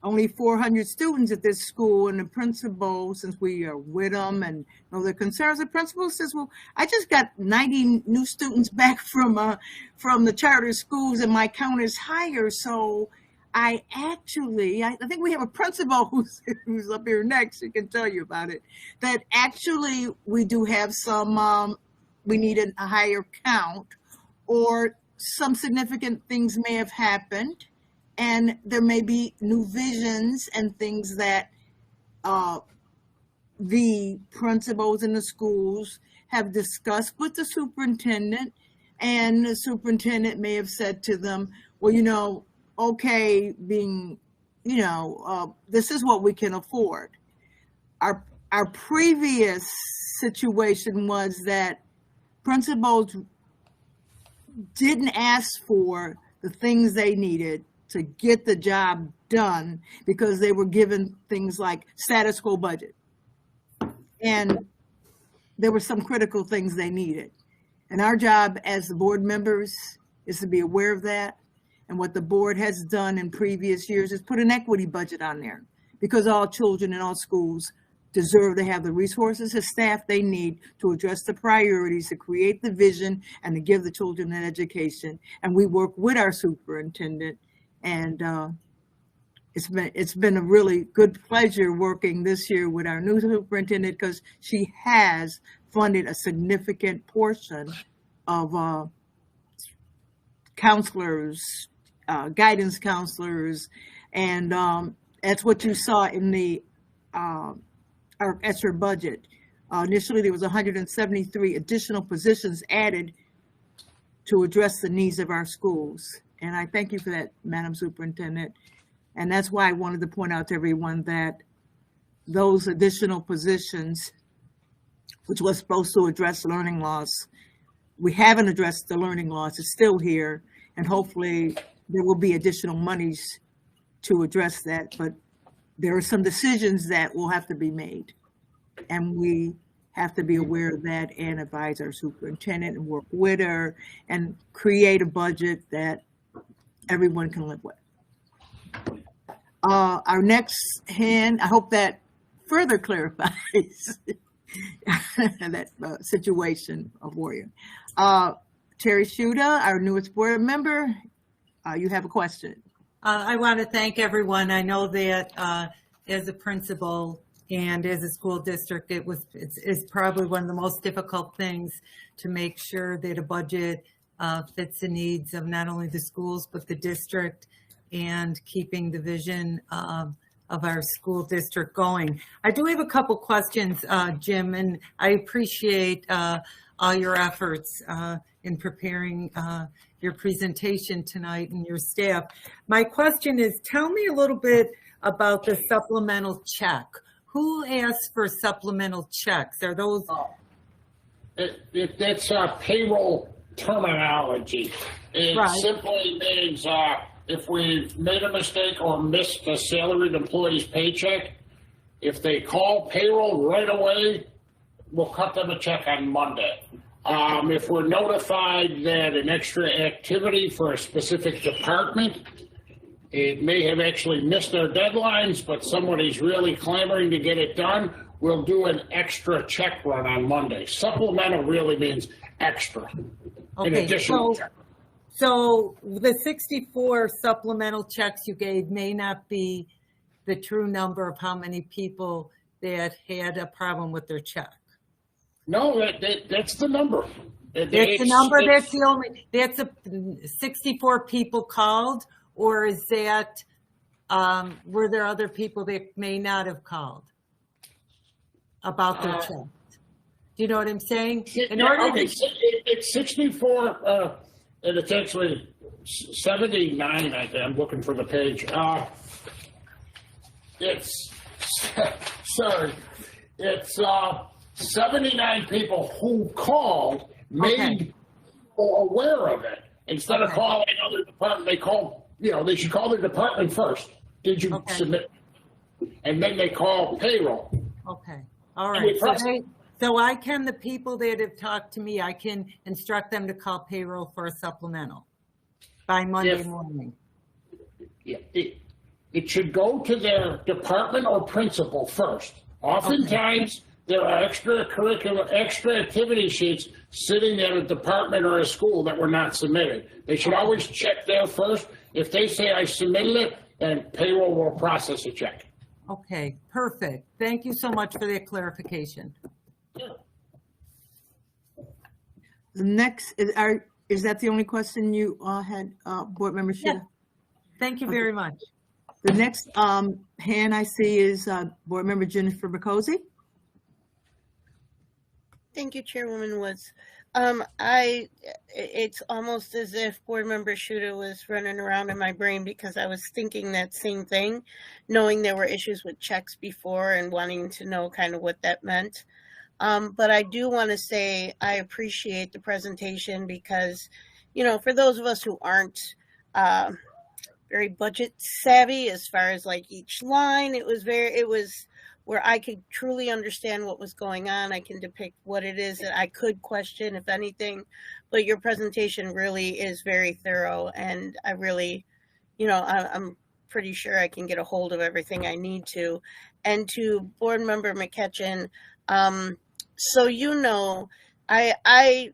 only 400 students at this school, and the principal, since we are with them and know their concerns, the principal says, well, I just got 90 new students back from the charter schools, and my count is higher, so I think we have a principal who's up here next, who can tell you about it, that actually we do have some, we need a higher count, or some significant things may have happened, and there may be new visions and things that the principals in the schools have discussed with the superintendent, and the superintendent may have said to them, well, okay, this is what we can afford. Our previous situation was that principals didn't ask for the things they needed to get the job done because they were given things like status quo budget. And there were some critical things they needed. And our job as the board members is to be aware of that. And what the board has done in previous years is put an equity budget on there, because all children in all schools deserve to have the resources and staff they need to address the priorities, to create the vision, and to give the children an education. And we work with our superintendent, and it's been a really good pleasure working this year with our new superintendent, because she has funded a significant portion of counselors, guidance counselors, and that's what you saw in the our ESSER budget. Initially, there was 173 additional positions added to address the needs of our schools, and I thank you for that, Madam Superintendent. And that's why I wanted to point out to everyone that those additional positions, which was supposed to address learning loss, we haven't addressed the learning loss. It's still here, and hopefully there will be additional monies to address that. But there are some decisions that will have to be made, and we have to be aware of that and advise our superintendent and work with her and create a budget that everyone can live with. Our next hand, I hope that further clarifies that situation for you. Terry Shuda, our newest board member, you have a question. I want to thank everyone. I know that as a principal and as a school district, it's probably one of the most difficult things to make sure that a budget fits the needs of not only the schools but the district, and keeping the vision of our school district going. I do have a couple questions, Jim, and I appreciate all your efforts in preparing your presentation tonight and your staff. My question is, tell me a little bit about the supplemental check. Who asks for supplemental checks? Are those? It's payroll terminology. It simply means if we've made a mistake or missed a salaried employee's paycheck, if they call payroll right away, we'll cut them a check on Monday. If we're notified that an extra activity for a specific department, it may have actually missed their deadlines, but somebody's really clamoring to get it done, we'll do an extra check run on Monday. Supplemental really means extra. An Okay, additional check. so the 64 supplemental checks you gave may not be the true number of how many people that had a problem with their check. No, that's the number. That's the number, that's the only, that's a 64 people called, or is that, were there other people that may not have called about their check? Do you know what I'm saying? In order Okay, to, it's 64, and it's actually 79, I think. I'm looking for the page. It's, sorry, it's 79 people who called, made people aware of it. Instead of calling another department, they call, they should call their department first. Did you submit? And then they call payroll. okay, all right. So I can, the people that have talked to me, I can instruct them to call payroll for a supplemental by Monday morning. Yeah, it should go to their department or principal first. Oftentimes, there are extracurricular, extra activity sheets sitting at a department or a school that were not submitted. They should always check there first. If they say I submitted it, then payroll will process a check. Okay, perfect. Thank you so much for that clarification. The next, is that the only question you had, Board Member Shuda? Thank you very much. The next hand I see is Board Member Jennifer Boccozzi. Thank you, Chairwoman Woods. It's almost as if Board Member Shuda was running around in my brain because I was thinking that same thing, knowing there were issues with checks before and wanting to know kind of what that meant. But I do want to say I appreciate the presentation because, for those of us who aren't very budget savvy as far as like each line, it was where I could truly understand what was going on. I can depict what it is that I could question, if anything, but your presentation really is very thorough. And I really, I'm pretty sure I can get a hold of everything I need to. And to Board Member McCutcheon, so I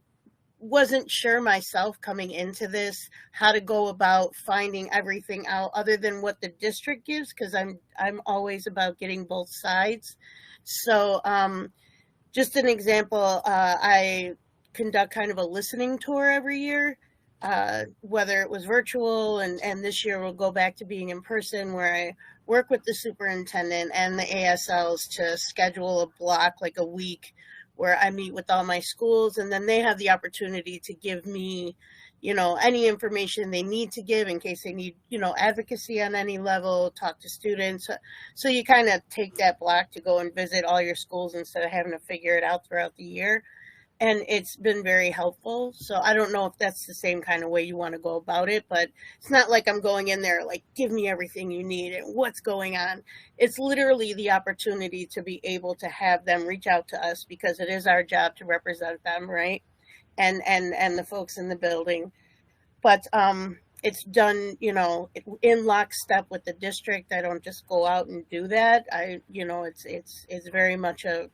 wasn't sure myself coming into this how to go about finding everything out other than what the district gives, because I'm always about getting both sides. So just an example, I conduct kind of a listening tour every year, whether it was virtual, and this year we'll go back to being in person, where I work with the superintendent and the ASLs to schedule a block, like a week, where I meet with all my schools, and then they have the opportunity to give me, any information they need to give in case they need, advocacy on any level, talk to students. So you kind of take that block to go and visit all your schools instead of having to figure it out throughout the year. And it's been very helpful. So I don't know if that's the same kind of way you want to go about it, but it's not like I'm going in there like, give me everything you need and what's going on. It's literally the opportunity to be able to have them reach out to us, because it is our job to represent them, right? And the folks in the building. But it's done, in lockstep with the district. I don't just go out and do that. It's very much a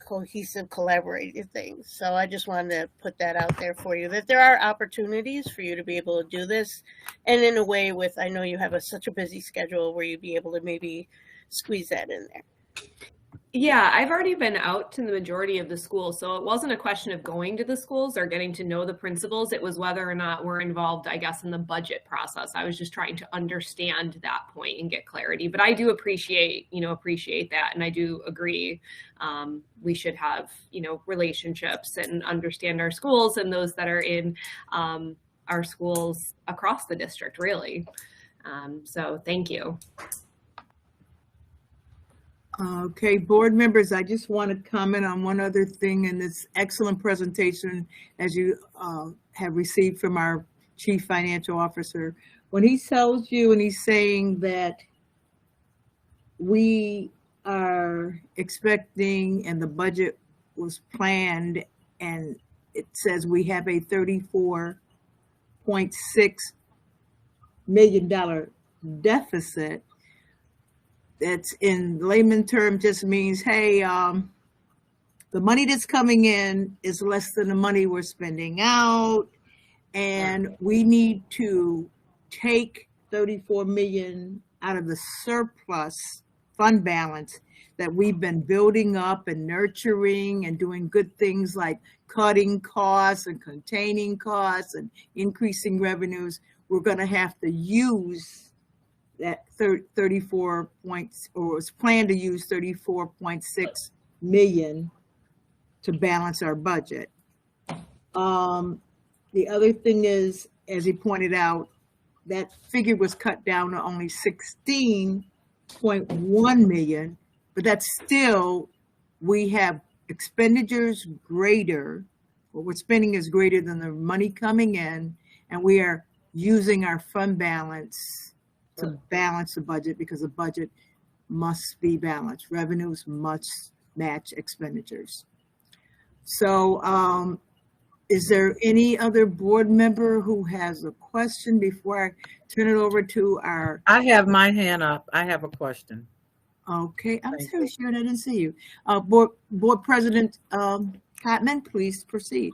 cohesive, collaborative thing. So I just wanted to put that out there for you, that there are opportunities for you to be able to do this, and in a way I know you have such a busy schedule where you'd be able to maybe squeeze that in there. Yeah, I've already been out to the majority of the schools, so it wasn't a question of going to the schools or getting to know the principals. It was whether or not we're involved, I guess, in the budget process. I was just trying to understand that point and get clarity. But I do appreciate that, and I do agree. We should have, relationships and understand our schools and those that are in our schools across the district, really. So thank you. Okay, board members, I just want to comment on one other thing in this excellent presentation as you have received from our Chief Financial Officer. When he tells you and he's saying that we are expecting and the budget was planned, and it says we have a $34.6 million deficit, That's in layman term just means, hey, the money that's coming in is less than the money we're spending out, and we need to take 34 million out of the surplus fund balance that we've been building up and nurturing and doing good things like cutting costs and containing costs and increasing revenues. We're going to have to use that 34 points, or it's planned to use 34.6 million to balance our budget. The other thing is, as he pointed out, that figure was cut down to only 16.1 million, but that's still, we have expenditures greater, what we're spending is greater than the money coming in, and we are using our fund balance to balance the budget, because the budget must be balanced. Revenues must match expenditures. So is there any other board member who has a question before I turn it over to our? I have my hand up. I have a question. Okay, I'm so sure I didn't see you. Board President Cotman, please proceed.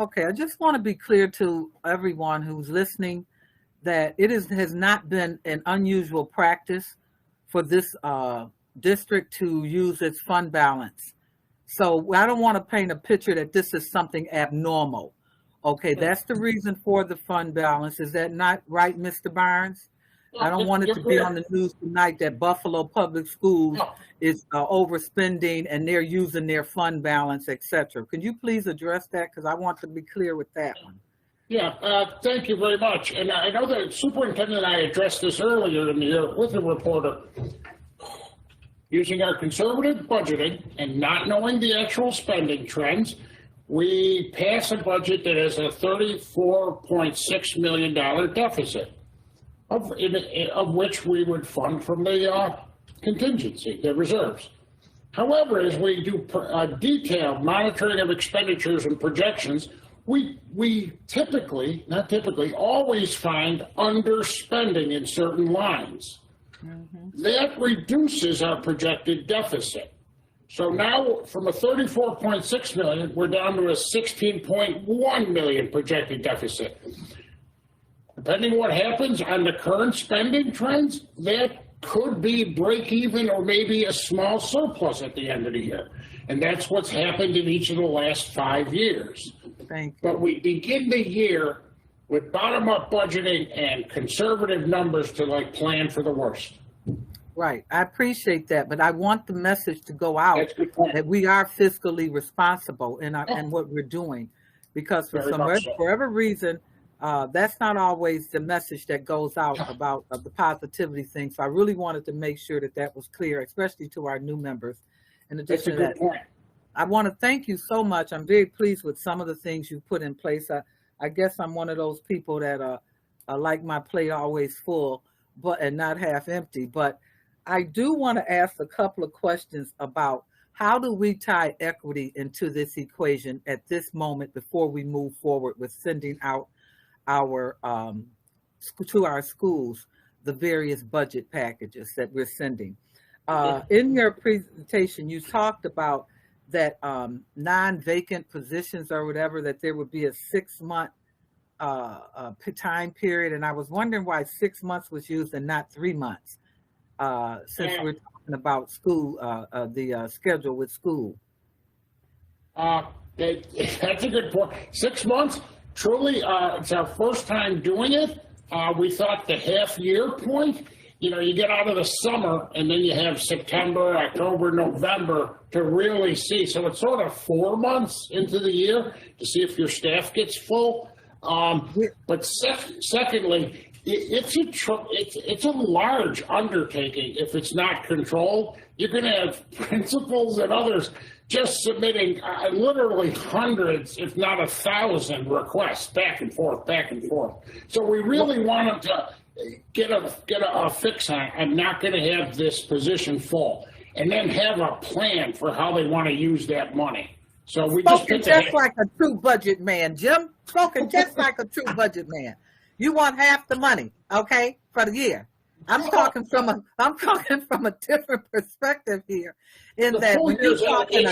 Okay, I just want to be clear to everyone who's listening that it has not been an unusual practice for this district to use its fund balance. So I don't want to paint a picture that this is something abnormal. Okay, that's the reason for the fund balance. Is that not right, Mr. Barnes? I don't want it to be on the news tonight that Buffalo Public Schools is overspending and they're using their fund balance, etc. Can you please address that? Because I want to be clear with that one. Yeah, thank you very much. And I know that Superintendent and I addressed this earlier in the year with the reporter. Using our conservative budgeting and not knowing the actual spending trends, we pass a budget that has a $34.6 million deficit, of which we would fund from the contingency, the reserves. However, as we do detailed monitoring of expenditures and projections, we always find underspending in certain lines. That reduces our projected deficit. So now from a 34.6 million, we're down to a 16.1 million projected deficit. Depending what happens on the current spending trends, that could be break even or maybe a small surplus at the end of the year. And that's what's happened in each of the last 5 years. Thank you. But we begin the year with bottom-up budgeting and conservative numbers to plan for the worst. Right, I appreciate that, but I want the message to go out that we are fiscally responsible in what we're doing, because for whatever reason, that's not always the message that goes out about the positivity thing. So I really wanted to make sure that was clear, especially to our new members. In addition to that, I want to thank you so much. I'm very pleased with some of the things you put in place. I guess I'm one of those people that like my plate always full, and not half empty. But I do want to ask a couple of questions about how do we tie equity into this equation at this moment before we move forward with sending out to our schools the various budget packages that we're sending. In your presentation, you talked about that non-vacant positions or whatever, that there would be a 6-month time period, and I was wondering why 6 months was used and not 3 months, since we're talking about school, the schedule with school. That's a good point. 6 months, truly, it's our first time doing it. We thought the half-year point, you get out of the summer and then you have September, October, November to really see. So it's sort of 4 months into the year to see if your staff gets full. But secondly, it's a large undertaking if it's not controlled. You're going to have principals and others just submitting literally hundreds, if not 1,000 requests back and forth. So we really wanted to get a fix on it. I'm not going to have this position full, and then have a plan for how they want to use that money. So we spoken just like a true budget man, Jim. Spoken just like a true budget man. You want half the money, okay, for the year. I'm talking from a different perspective here, in that when you're talking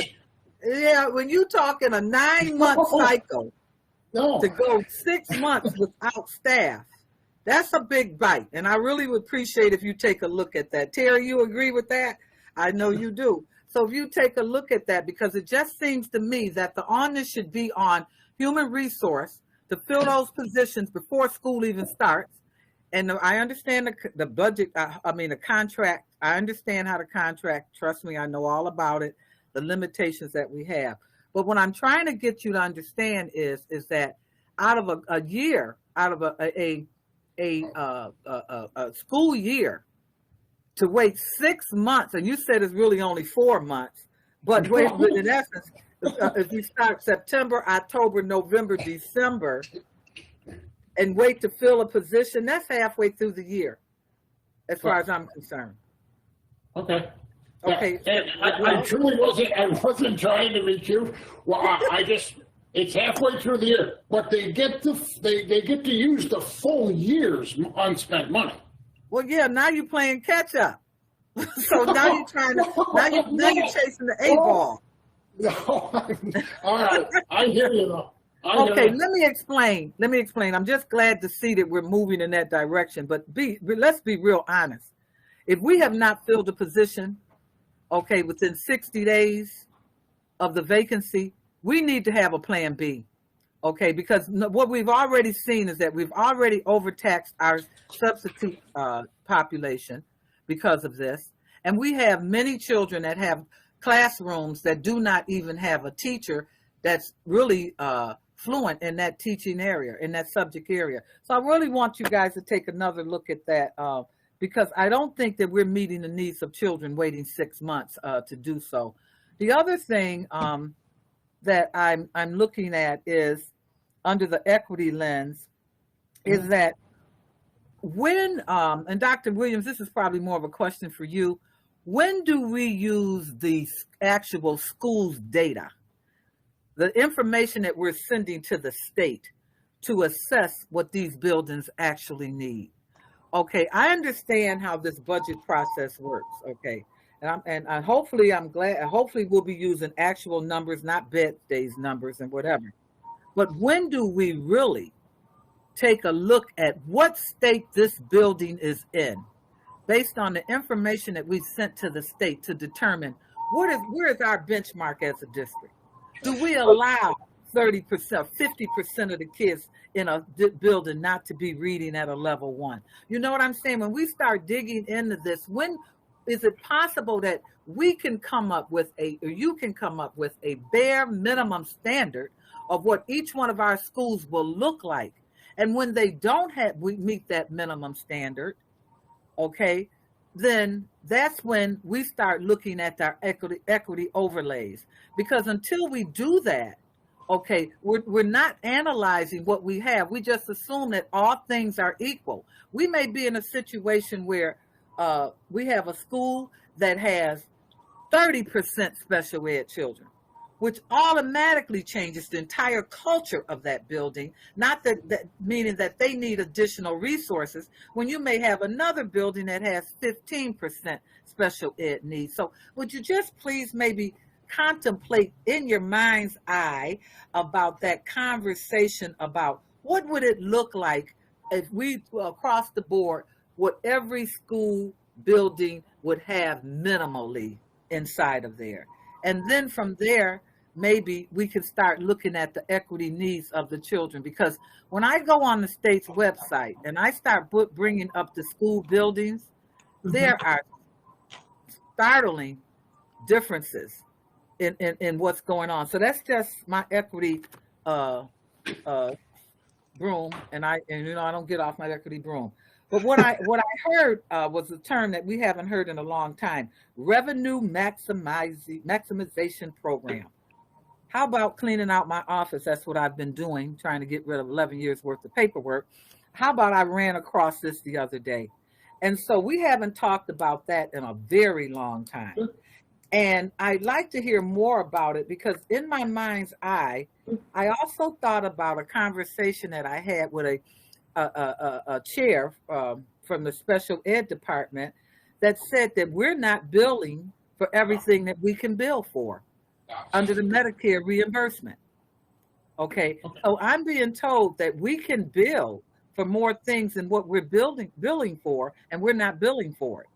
when you talking a 9-month cycle to go 6 months without staff, that's a big bite. And I really would appreciate if you take a look at that. Terry, you agree with that? I know you do. So if you take a look at that, because it just seems to me that the onus should be on human resource to fill those positions before school even starts. And I understand the budget, the contract. I understand how to contract. Trust me, I know all about it, the limitations that we have. But what I'm trying to get you to understand is that out of a year, out of a school year, to wait 6 months, and you said it's really only 4 months, but in essence, if you start September, October, November, December, and wait to fill a position, that's halfway through the year, as far as I'm concerned. Okay. Okay. I truly wasn't trying to reach you. Well, it's halfway through the year, but they get to use the full year's unspent money. Well, yeah, now you're playing catch up. So now you're trying to now you're chasing the 8-ball. All right, I hear you though. Okay, let me explain. I'm just glad to see that we're moving in that direction. But let's be real honest. If we have not filled a position, okay, within 60 days of the vacancy, we need to have a plan B. Okay, because what we've already seen is that we've already overtaxed our substitute population because of this. And we have many children that have classrooms that do not even have a teacher that's really fluent in that teaching area, in that subject area. So I really want you guys to take another look at that because I don't think that we're meeting the needs of children waiting 6 months to do so. The other thing that I'm looking at is, under the equity lens, is that when, and Dr. Williams, this is probably more of a question for you, when do we use the actual school's data, the information that we're sending to the state, to assess what these buildings actually need? Okay, I understand how this budget process works, okay? And hopefully we'll be using actual numbers, not bed-days numbers and whatever. But when do we really take a look at what state this building is in, based on the information that we've sent to the state, to determine where is our benchmark as a district? Do we allow 30%, 50% of the kids in a building not to be reading at a level 1? You know what I'm saying? When we start digging into this, when is it possible that we can come up with you can come up with a bare minimum standard of what each one of our schools will look like? And when they don't meet that minimum standard, okay, then that's when we start looking at our equity overlays. Because until we do that, okay, we're not analyzing what we have. We just assume that all things are equal. We may be in a situation where we have a school that has 30% special ed children, which automatically changes the entire culture of that building, not that meaning that they need additional resources, when you may have another building that has 15% special ed needs. So would you just please maybe contemplate in your mind's eye about that conversation about what would it look like if we, across the board, what every school building would have minimally inside of there. And then from there, maybe we can start looking at the equity needs of the children. Because when I go on the state's website and I start bringing up the school buildings, there are startling differences in what's going on. So that's just my equity broom, and I don't get off my equity broom. But what I heard was a term that we haven't heard in a long time: revenue maximization program. How about cleaning out my office? That's what I've been doing, trying to get rid of 11 years worth of paperwork. How about I ran across this the other day? And so we haven't talked about that in a very long time. And I'd like to hear more about it, because in my mind's eye, I also thought about a conversation that I had with a chair from the special ed department that said that we're not billing for everything that we can bill for under the Medicare reimbursement. Okay, so I'm being told that we can bill for more things than what we're billing for, and we're not billing for it.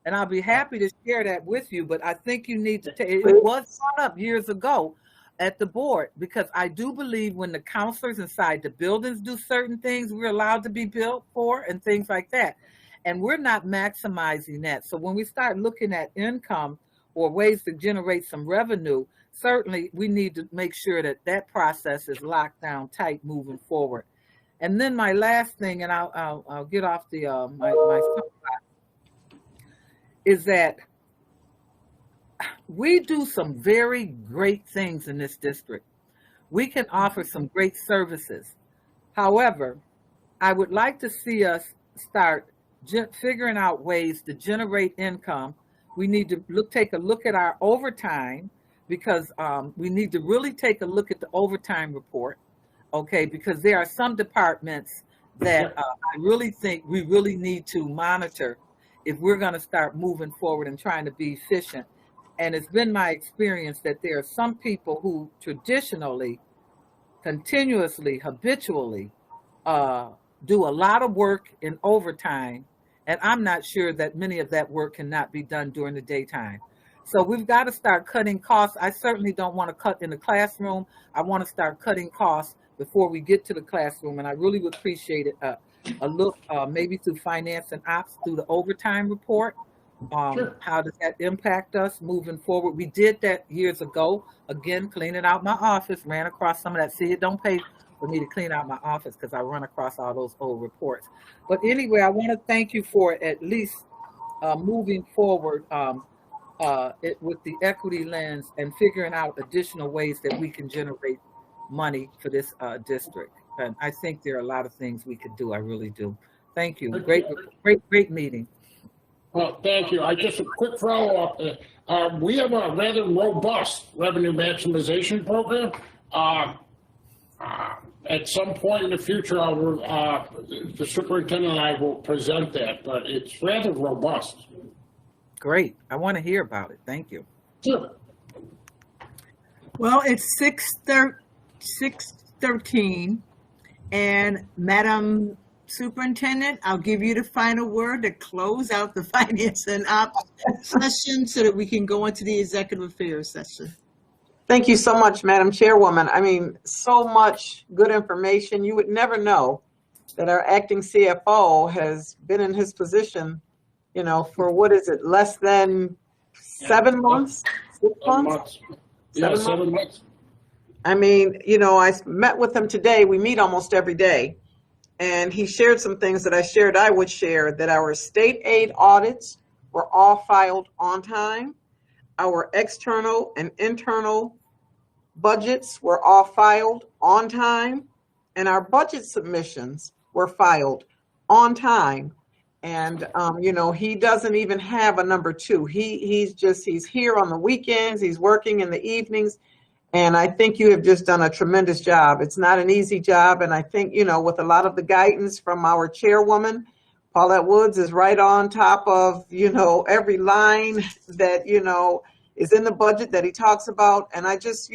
And I'll be happy to share that with you, but I think you need to take, it was brought up years ago at the board, because I do believe when the counselors inside the buildings do certain things, we're allowed to be billed for and things like that. And we're not maximizing that. So when we start looking at income or ways to generate some revenue, certainly we need to make sure that that process is locked down tight moving forward. And then my last thing, and I'll get off the my is that we do some very great things in this district. We can offer some great services. However, I would like to see us start figuring out ways to generate income. We need to take a look at our overtime, because we need to really take a look at the overtime report, okay? Because there are some departments that I really think we really need to monitor if we're gonna start moving forward and trying to be efficient. And it's been my experience that there are some people who traditionally, continuously, habitually do a lot of work in overtime, and I'm not sure that many of that work cannot be done during the daytime. So we've got to start cutting costs. I certainly don't want to cut in the classroom. I want to start cutting costs before we get to the classroom, and I really would appreciate it, a look maybe through finance and ops through the overtime report. Sure. How does that impact us moving forward? We did that years ago. Again, cleaning out my office, ran across some of that. See, it don't pay for me to clean out my office because I run across all those old reports. But anyway, I want to thank you for at least moving forward with the equity lens and figuring out additional ways that we can generate money for this district. And I think there are a lot of things we could do. I really do. Thank you. Great meeting. Well, thank you. Just a quick follow-up. We have a rather robust revenue maximization program. At some point in the future, the superintendent and I will present that, but it's rather robust. Great. I want to hear about it. Thank you. Sure. Well, it's 6:13, and Madam Superintendent, I'll give you the final word to close out the finance and ops session so that we can go into the executive affairs session. Thank you so much, Madam Chairwoman. I mean, so much good information. You would never know that our acting CFO has been in his position, you know, for what is it, less than 7 months? 6 months? 7 months. I mean, you know, I met with him today. We meet almost every day. And he shared some things that I would share, that our state aid audits were all filed on time. Our external and internal budgets were all filed on time. And our budget submissions were filed on time. And, you know, he doesn't even have a number 2. He's here on the weekends. He's working in the evenings. And I think you have just done a tremendous job. It's not an easy job. And I think, you know, with a lot of the guidance from our chairwoman, Paulette Woods is right on top of, you know, every line that, you know, is in the budget that he talks about. And I just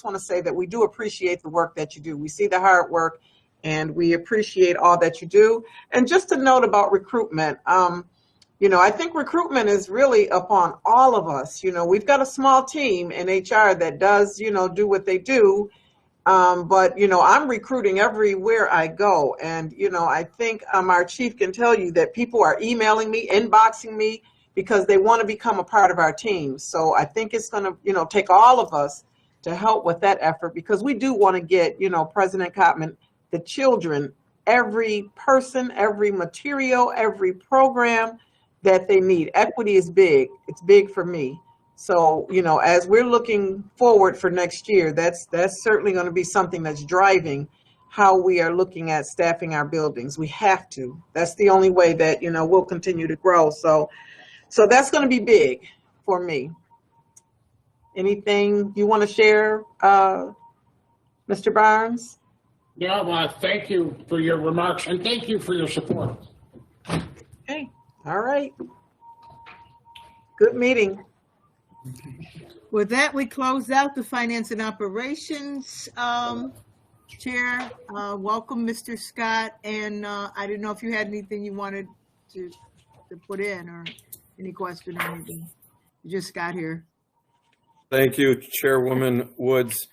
want to say that we do appreciate the work that you do. We see the hard work and we appreciate all that you do. And just a note about recruitment, you know, I think recruitment is really upon all of us. You know, we've got a small team in HR that does, you know, do what they do. But, you know, I'm recruiting everywhere I go. And, you know, I think our chief can tell you that people are emailing me, inboxing me, because they want to become a part of our team. So I think it's going to, you know, take all of us to help with that effort, because we do want to get, you know, President Kottman, the children, every person, every material, every program that they need. Equity is big. It's big for me. So, you know, as we're looking forward for next year, that's certainly going to be something that's driving how we are looking at staffing our buildings. We have to. That's the only way that, you know, we'll continue to grow. So that's going to be big for me. Anything you want to share, Mr. Barnes? Yeah, well, thank you for your remarks and thank you for your support. Okay, all right. Good meeting. With that, we close out the Finance and Operations Chair. Welcome, Mr. Scott. And I didn't know if you had anything you wanted to put in or any question or anything. You just got here. Thank you, Chairwoman Woods.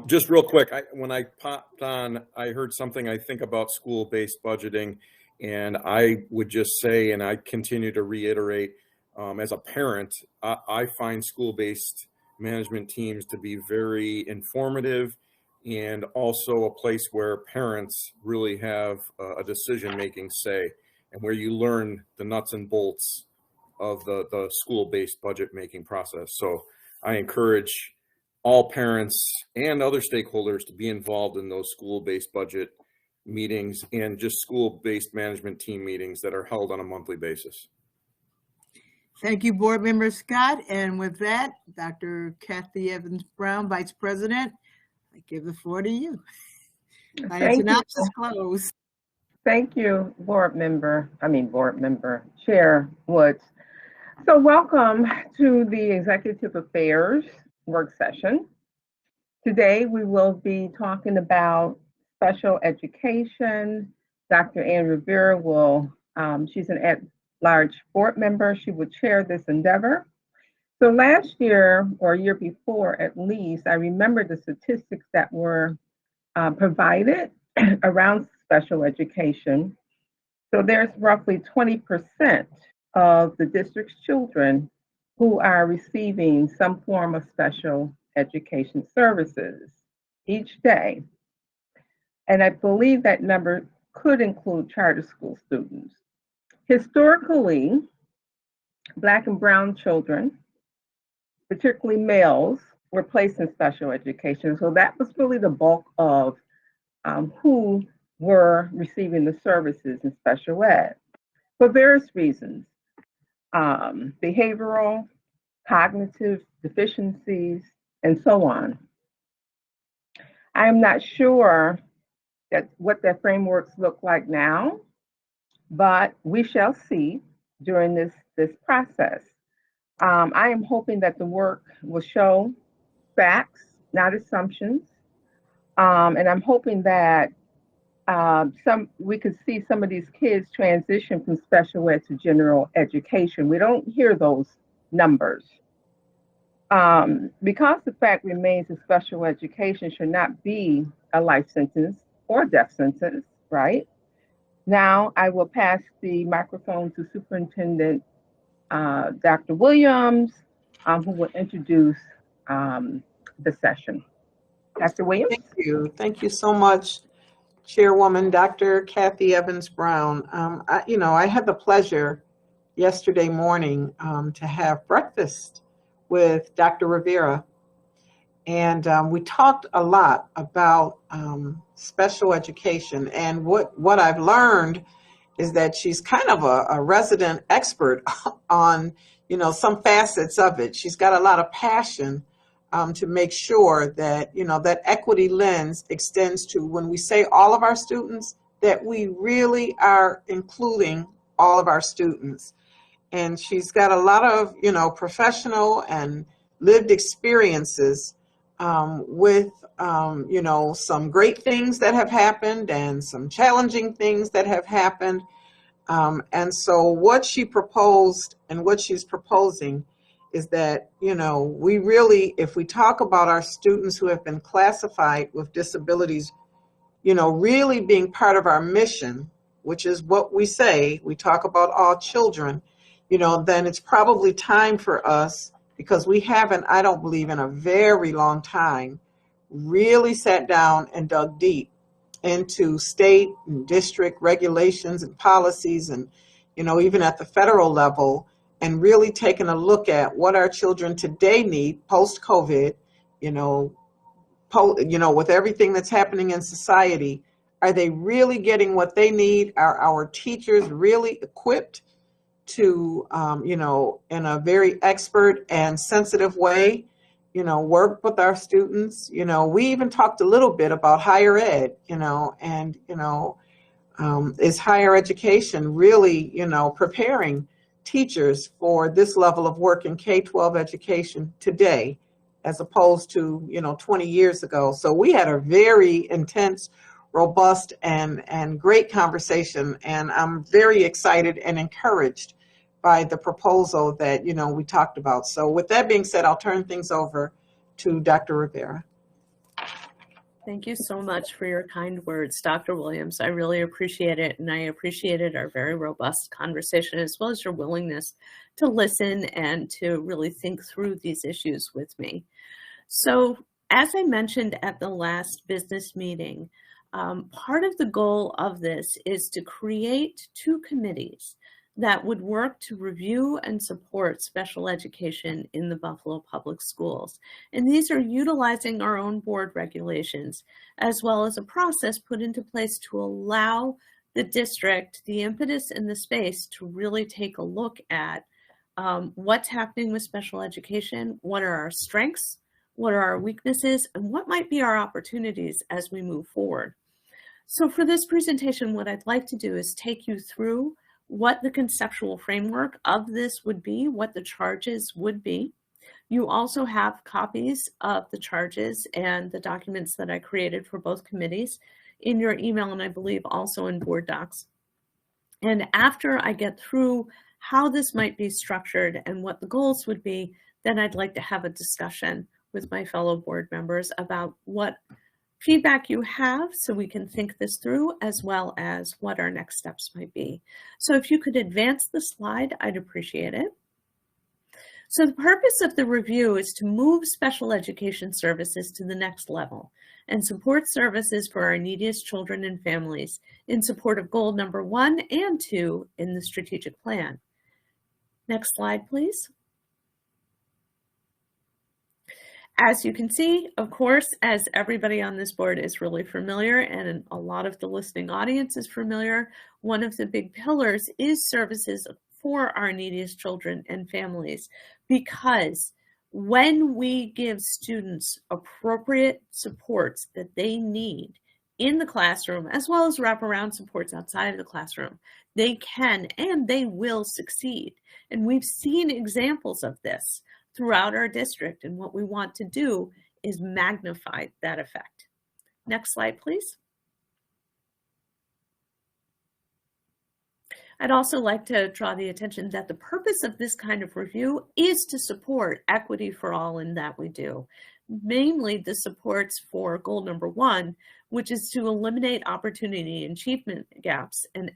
Just real quick, when I popped on, I heard something I think about school-based budgeting, and I would just say, and I continue to reiterate, as a parent, I find school-based management teams to be very informative and also a place where parents really have a decision-making say and where you learn the nuts and bolts of the school-based budget-making process. So I encourage all parents and other stakeholders to be involved in those school-based budget meetings and just school-based management team meetings that are held on a monthly basis. Thank you, Board Member Scott. And with that, Dr. Kathy Evans Brown, Vice President, I give the floor to you. Thank you. Synopsis close. Thank you, Chair Woods. So welcome to the Executive Affairs work session. Today we will be talking about special education. Dr. Ann Rivera will, she's an at-large board member. She will chair this endeavor. So last year, or a year before at least, I remember the statistics that were provided around special education. So there's roughly 20% of the district's children who are receiving some form of special education services each day. And I believe that number could include charter school students. Historically, Black and brown children, particularly males, were placed in special education. So that was really the bulk of who were receiving the services in special ed for various reasons. Behavioral, cognitive deficiencies, and so on. I am not sure what their frameworks look like now, but we shall see during this process. I am hoping that the work will show facts, not assumptions, and I'm hoping that we could see some of these kids transition from special ed to general education. We don't hear those numbers. Because the fact remains that special education should not be a life sentence or death sentence, right? Now I will pass the microphone to Superintendent Dr. Williams, who will introduce the session. Dr. Williams? Thank you. Thank you so much, Chairwoman Dr. Kathy Evans Brown. I had the pleasure yesterday morning to have breakfast with Dr. Rivera, and we talked a lot about special education. And what I've learned is that she's kind of a resident expert on some facets of it. She's got a lot of passion to make sure that that equity lens extends to, when we say all of our students, that we really are including all of our students. And she's got a lot of professional and lived experiences with some great things that have happened and some challenging things that have happened. And so what she proposed and what she's proposing is that, we really, if we talk about our students who have been classified with disabilities, really being part of our mission, which is what we say, we talk about all children, then it's probably time for us, because we haven't, I don't believe in a very long time, really sat down and dug deep into state and district regulations and policies and, even at the federal level, and really taking a look at what our children today need post-COVID, with everything that's happening in society. Are they really getting what they need? Are our teachers really equipped to, in a very expert and sensitive way, work with our students? We even talked a little bit about higher ed, and is higher education really, preparing teachers for this level of work in K-12 education today, as opposed to, 20 years ago. So we had a very intense, robust, and great conversation, and I'm very excited and encouraged by the proposal that, we talked about. So with that being said, I'll turn things over to Dr. Rivera. Thank you so much for your kind words, Dr. Williams. I really appreciate it, and I appreciated our very robust conversation, as well as your willingness to listen and to really think through these issues with me. So, as I mentioned at the last business meeting, part of the goal of this is to create 2 committees that would work to review and support special education in the Buffalo Public Schools. And these are utilizing our own board regulations, as well as a process put into place to allow the district the impetus and the space to really take a look at what's happening with special education, what are our strengths, what are our weaknesses, and what might be our opportunities as we move forward. So for this presentation, what I'd like to do is take you through what the conceptual framework of this would be, what the charges would be. You also have copies of the charges and the documents that I created for both committees in your email, and I believe also in board docs. And after I get through how this might be structured and what the goals would be, then I'd like to have a discussion with my fellow board members about what feedback you have so we can think this through, as well as what our next steps might be. So if you could advance the slide, I'd appreciate it. So the purpose of the review is to move special education services to the next level and support services for our neediest children and families in support of goal number 1 and 2 in the strategic plan. Next slide, please. As you can see, of course, as everybody on this board is really familiar, and a lot of the listening audience is familiar, one of the big pillars is services for our neediest children and families, because when we give students appropriate supports that they need in the classroom, as well as wraparound supports outside of the classroom, they can and they will succeed. And we've seen examples of this throughout our district, and what we want to do is magnify that effect. Next slide, please. I'd also like to draw the attention that the purpose of this kind of review is to support equity for all in that we do. Mainly the supports for goal number 1, which is to eliminate opportunity and achievement gaps and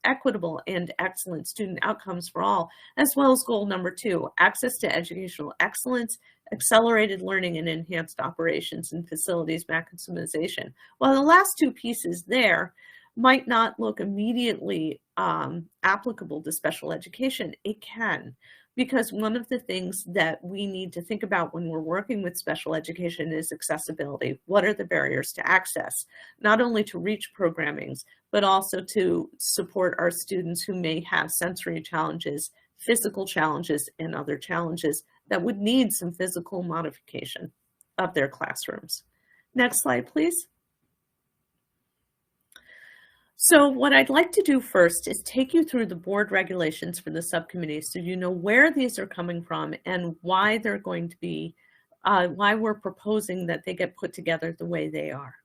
equitable and excellent student outcomes for all, as well as goal number 2, access to educational excellence, accelerated learning, and enhanced operations and facilities maximization. While the last 2 pieces there might not look immediately applicable to special education, it can. Because one of the things that we need to think about when we're working with special education is accessibility. What are the barriers to access? Not only to reach programmings, but also to support our students who may have sensory challenges, physical challenges, and other challenges that would need some physical modification of their classrooms. Next slide, please. So what I'd like to do first is take you through the board regulations for the subcommittee so you know where these are coming from and why they're going to be, why we're proposing that they get put together the way they are.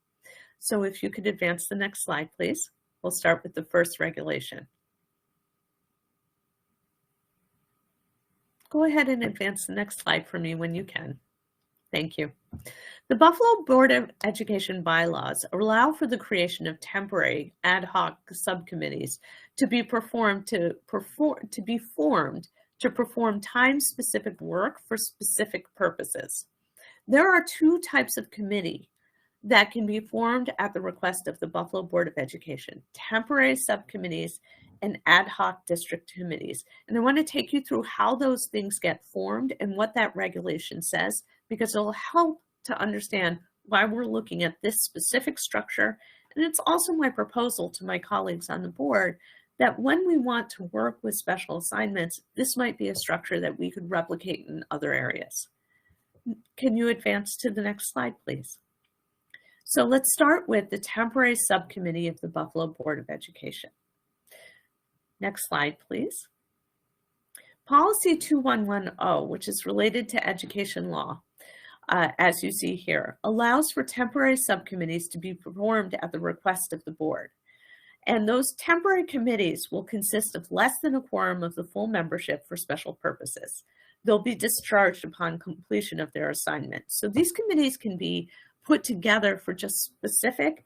So if you could advance the next slide, please. We'll start with the first regulation. Go ahead and advance the next slide for me when you can. Thank you. The Buffalo Board of Education bylaws allow for the creation of temporary ad hoc subcommittees to be formed to perform time-specific work for specific purposes. There are 2 types of committee that can be formed at the request of the Buffalo Board of Education: temporary subcommittees and ad hoc district committees. And I want to take you through how those things get formed and what that regulation says, because it'll help to understand why we're looking at this specific structure. And it's also my proposal to my colleagues on the board that when we want to work with special assignments, this might be a structure that we could replicate in other areas. Can you advance to the next slide, please? So let's start with the temporary subcommittee of the Buffalo Board of Education. Next slide, please. Policy 2110, which is related to education law, as you see here, allows for temporary subcommittees to be formed at the request of the board. And those temporary committees will consist of less than a quorum of the full membership for special purposes. They'll be discharged upon completion of their assignment. So these committees can be put together for just specific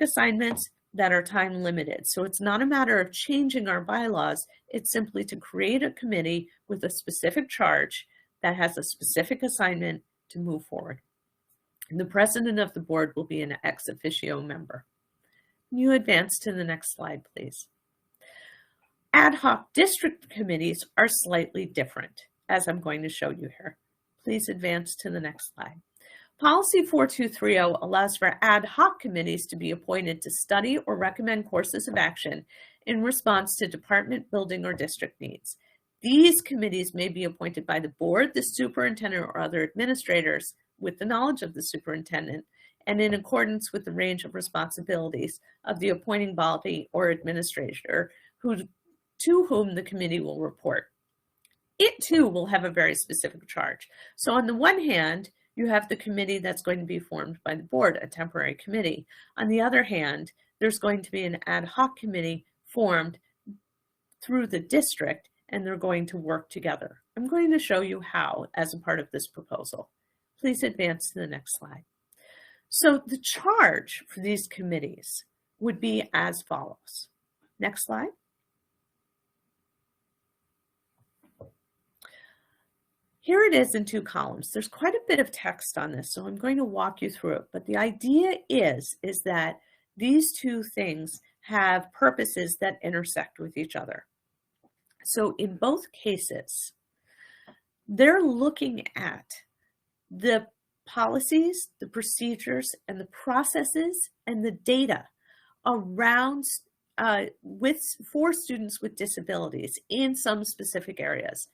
assignments that are time limited. So it's not a matter of changing our bylaws. It's simply to create a committee with a specific charge that has a specific assignment to move forward. And the president of the board will be an ex officio member. Can you advance to the next slide, please? Ad hoc district committees are slightly different, as I'm going to show you here. Please advance to the next slide. Policy 4230 allows for ad hoc committees to be appointed to study or recommend courses of action in response to department, building, or district needs. These committees may be appointed by the board, the superintendent, or other administrators with the knowledge of the superintendent and in accordance with the range of responsibilities of the appointing body or administrator to whom the committee will report. It too will have a very specific charge. So on the one hand, you have the committee that's going to be formed by the board, a temporary committee. On the other hand, there's going to be an ad hoc committee formed through the district, and they're going to work together. I'm going to show you how as a part of this proposal. Please advance to the next slide. So the charge for these committees would be as follows. Next slide. Here it is in 2 columns. There's quite a bit of text on this, so I'm going to walk you through it. But the idea is that these 2 things have purposes that intersect with each other. So in both cases, they're looking at the policies, the procedures, and the processes and the data around for students with disabilities in some specific areas.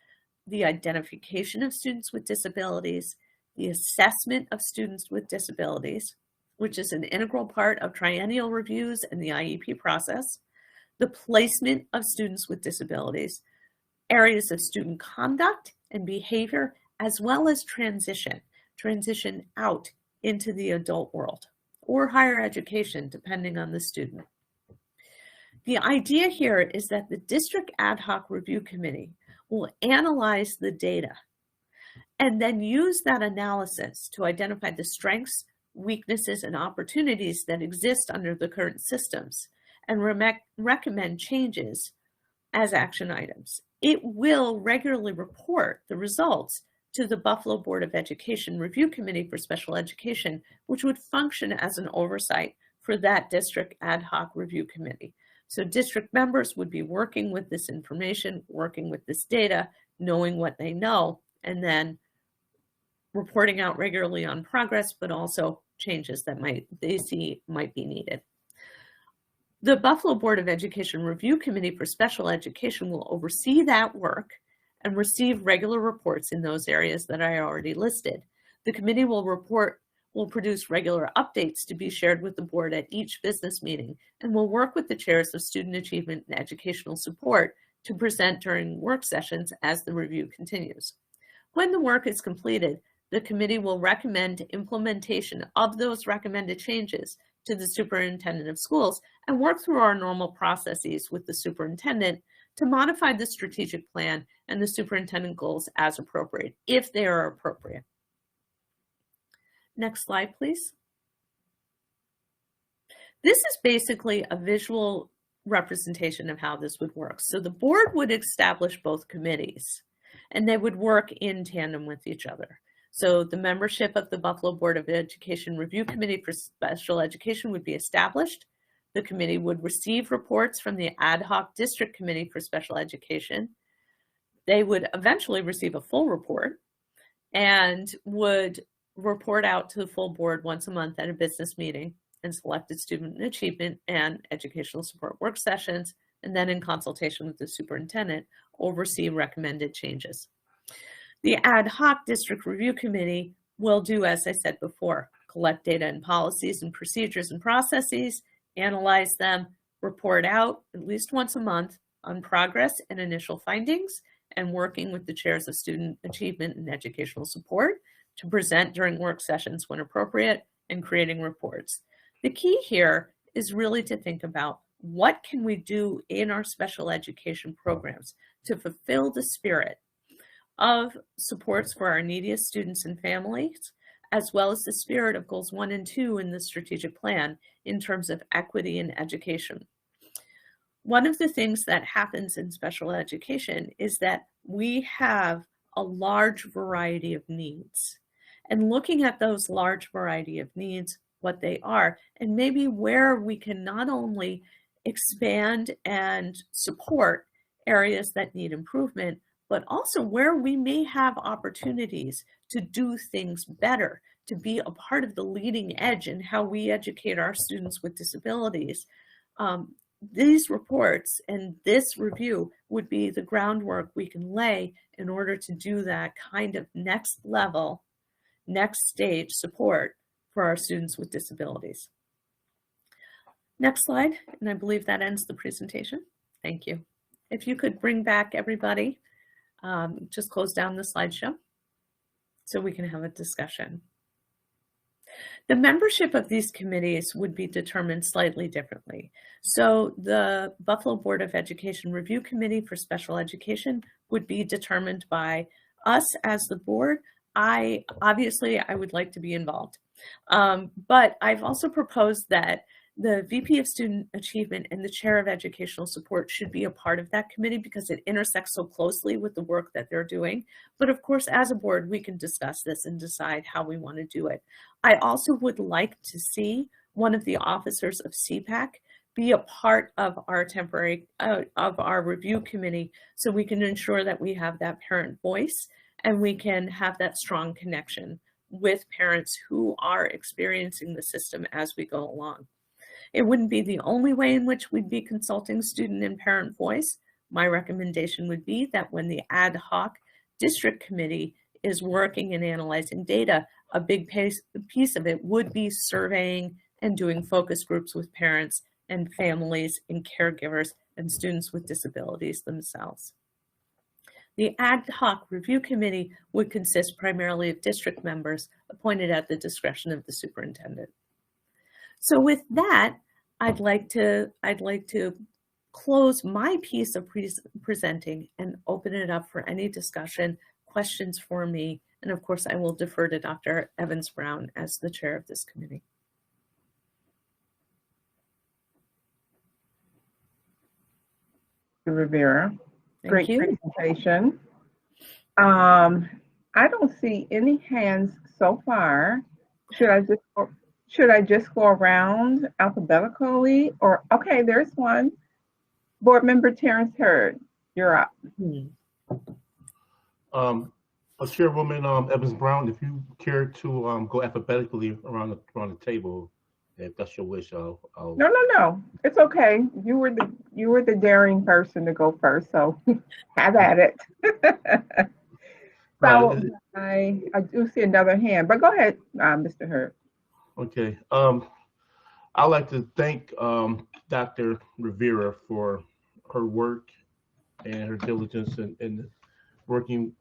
The identification of students with disabilities, the assessment of students with disabilities, which is an integral part of triennial reviews and the IEP process, the placement of students with disabilities, areas of student conduct and behavior, as well as transition out into the adult world or higher education, depending on the student. The idea here is that the District Ad Hoc Review Committee will analyze the data and then use that analysis to identify the strengths, weaknesses, and opportunities that exist under the current systems and recommend changes as action items. It will regularly report the results to the Buffalo Board of Education Review Committee for Special Education, which would function as an oversight for that District Ad Hoc Review Committee. So district members would be working with this information, working with this data, knowing what they know, and then reporting out regularly on progress, but also changes that they see might be needed. The Buffalo Board of Education Review Committee for Special Education will oversee that work and receive regular reports in those areas that I already listed. The committee will produce regular updates to be shared with the board at each business meeting and will work with the chairs of student achievement and educational support to present during work sessions as the review continues. When the work is completed, the committee will recommend implementation of those recommended changes to the superintendent of schools and work through our normal processes with the superintendent to modify the strategic plan and the superintendent goals as appropriate, if they are appropriate. Next slide, please. This is basically a visual representation of how this would work. So the board would establish both committees and they would work in tandem with each other. So the membership of the Buffalo Board of Education Review Committee for Special Education would be established. The committee would receive reports from the Ad Hoc District Committee for Special Education. They would eventually receive a full report and would report out to the full board once a month at a business meeting and selected student achievement and educational support work sessions, and then in consultation with the superintendent, oversee recommended changes. The Ad Hoc District Review Committee will do, as I said before, collect data and policies and procedures and processes, analyze them, report out at least once a month on progress and initial findings, and working with the chairs of student achievement and educational support to present during work sessions when appropriate, and creating reports. The key here is really to think about what can we do in our special education programs to fulfill the spirit of supports for our neediest students and families, as well as the spirit of goals 1 and 2 in the strategic plan in terms of equity in education. One of the things that happens in special education is that we have a large variety of needs. And looking at those large variety of needs, what they are, and maybe where we can not only expand and support areas that need improvement, but also where we may have opportunities to do things better, to be a part of the leading edge in how we educate our students with disabilities. These reports and this review would be the groundwork we can lay in order to do that kind of next level, next stage support for our students with disabilities. Next slide, and I believe that ends the presentation. Thank you. If you could bring back everybody, just close down the slideshow so we can have a discussion. The membership of these committees would be determined slightly differently. So the Buffalo Board of Education Review Committee for Special Education would be determined by us as the board. Obviously, I would like to be involved. But I've also proposed that the VP of Student Achievement and the Chair of Educational Support should be a part of that committee because it intersects so closely with the work that they're doing. But of course, as a board, we can discuss this and decide how we want to do it. I also would like to see one of the officers of CPAC be a part of our of our review committee so we can ensure that we have that parent voice and we can have that strong connection with parents who are experiencing the system as we go along. It wouldn't be the only way in which we'd be consulting student and parent voice. My recommendation would be that when the ad hoc district committee is working and analyzing data, a big piece of it would be surveying and doing focus groups with parents and families and caregivers and students with disabilities themselves. The ad hoc review committee would consist primarily of district members appointed at the discretion of the superintendent. So with that, I'd like to close my piece of presenting and open it up for any discussion, questions for me, and of course I will defer to Dr. Evans-Brown as the chair of this committee. Rivera, Thank you. great presentation. I don't see any hands so far. Should I just go around alphabetically, or okay, there's one. Board Member Terrence Hurd, you're up. Chairwoman Evans-Brown, if you care to go alphabetically around the table, if that's your wish, I'll. No, it's okay. You were the daring person to go first, so have at it. So I do see another hand, but go ahead, Mr. Hurd. Okay. I'd like to thank Dr. Rivera for her work and her diligence in working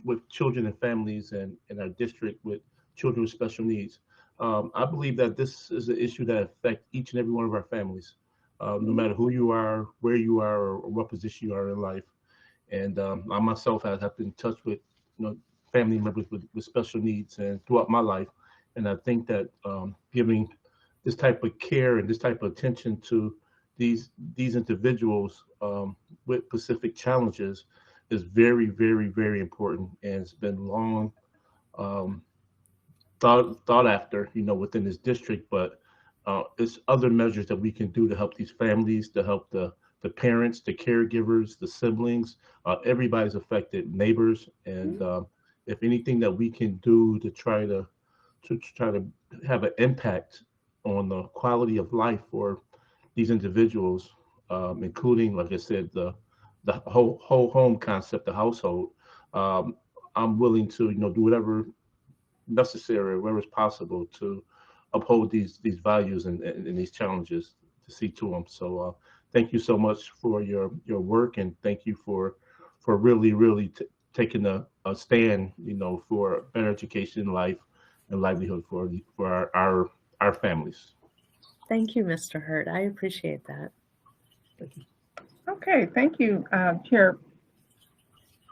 with children and families and in our district with children with special needs. I believe that this is an issue that affects each and every one of our families, no matter who you are, where you are, or what position you are in life. And I myself have been in touch with family members with special needs and throughout my life. And I think that giving this type of care and this type of attention to these individuals with specific challenges is very, very, very important, and it's been long thought after, within this district. But it's other measures that we can do to help these families, to help the parents, the caregivers, the siblings, everybody's affected, neighbors, and if anything that we can do to try to have an impact on the quality of life for these individuals, including, like I said, the whole home concept, the household. I'm willing to do whatever necessary, wherever it's possible to uphold these values and these challenges, to see to them. So thank you so much for your work, and thank you for really taking a stand, for better education, life, and livelihood for our families. Thank you, Mr. Hurt. I appreciate that. Thank you. Okay, thank you, Chair,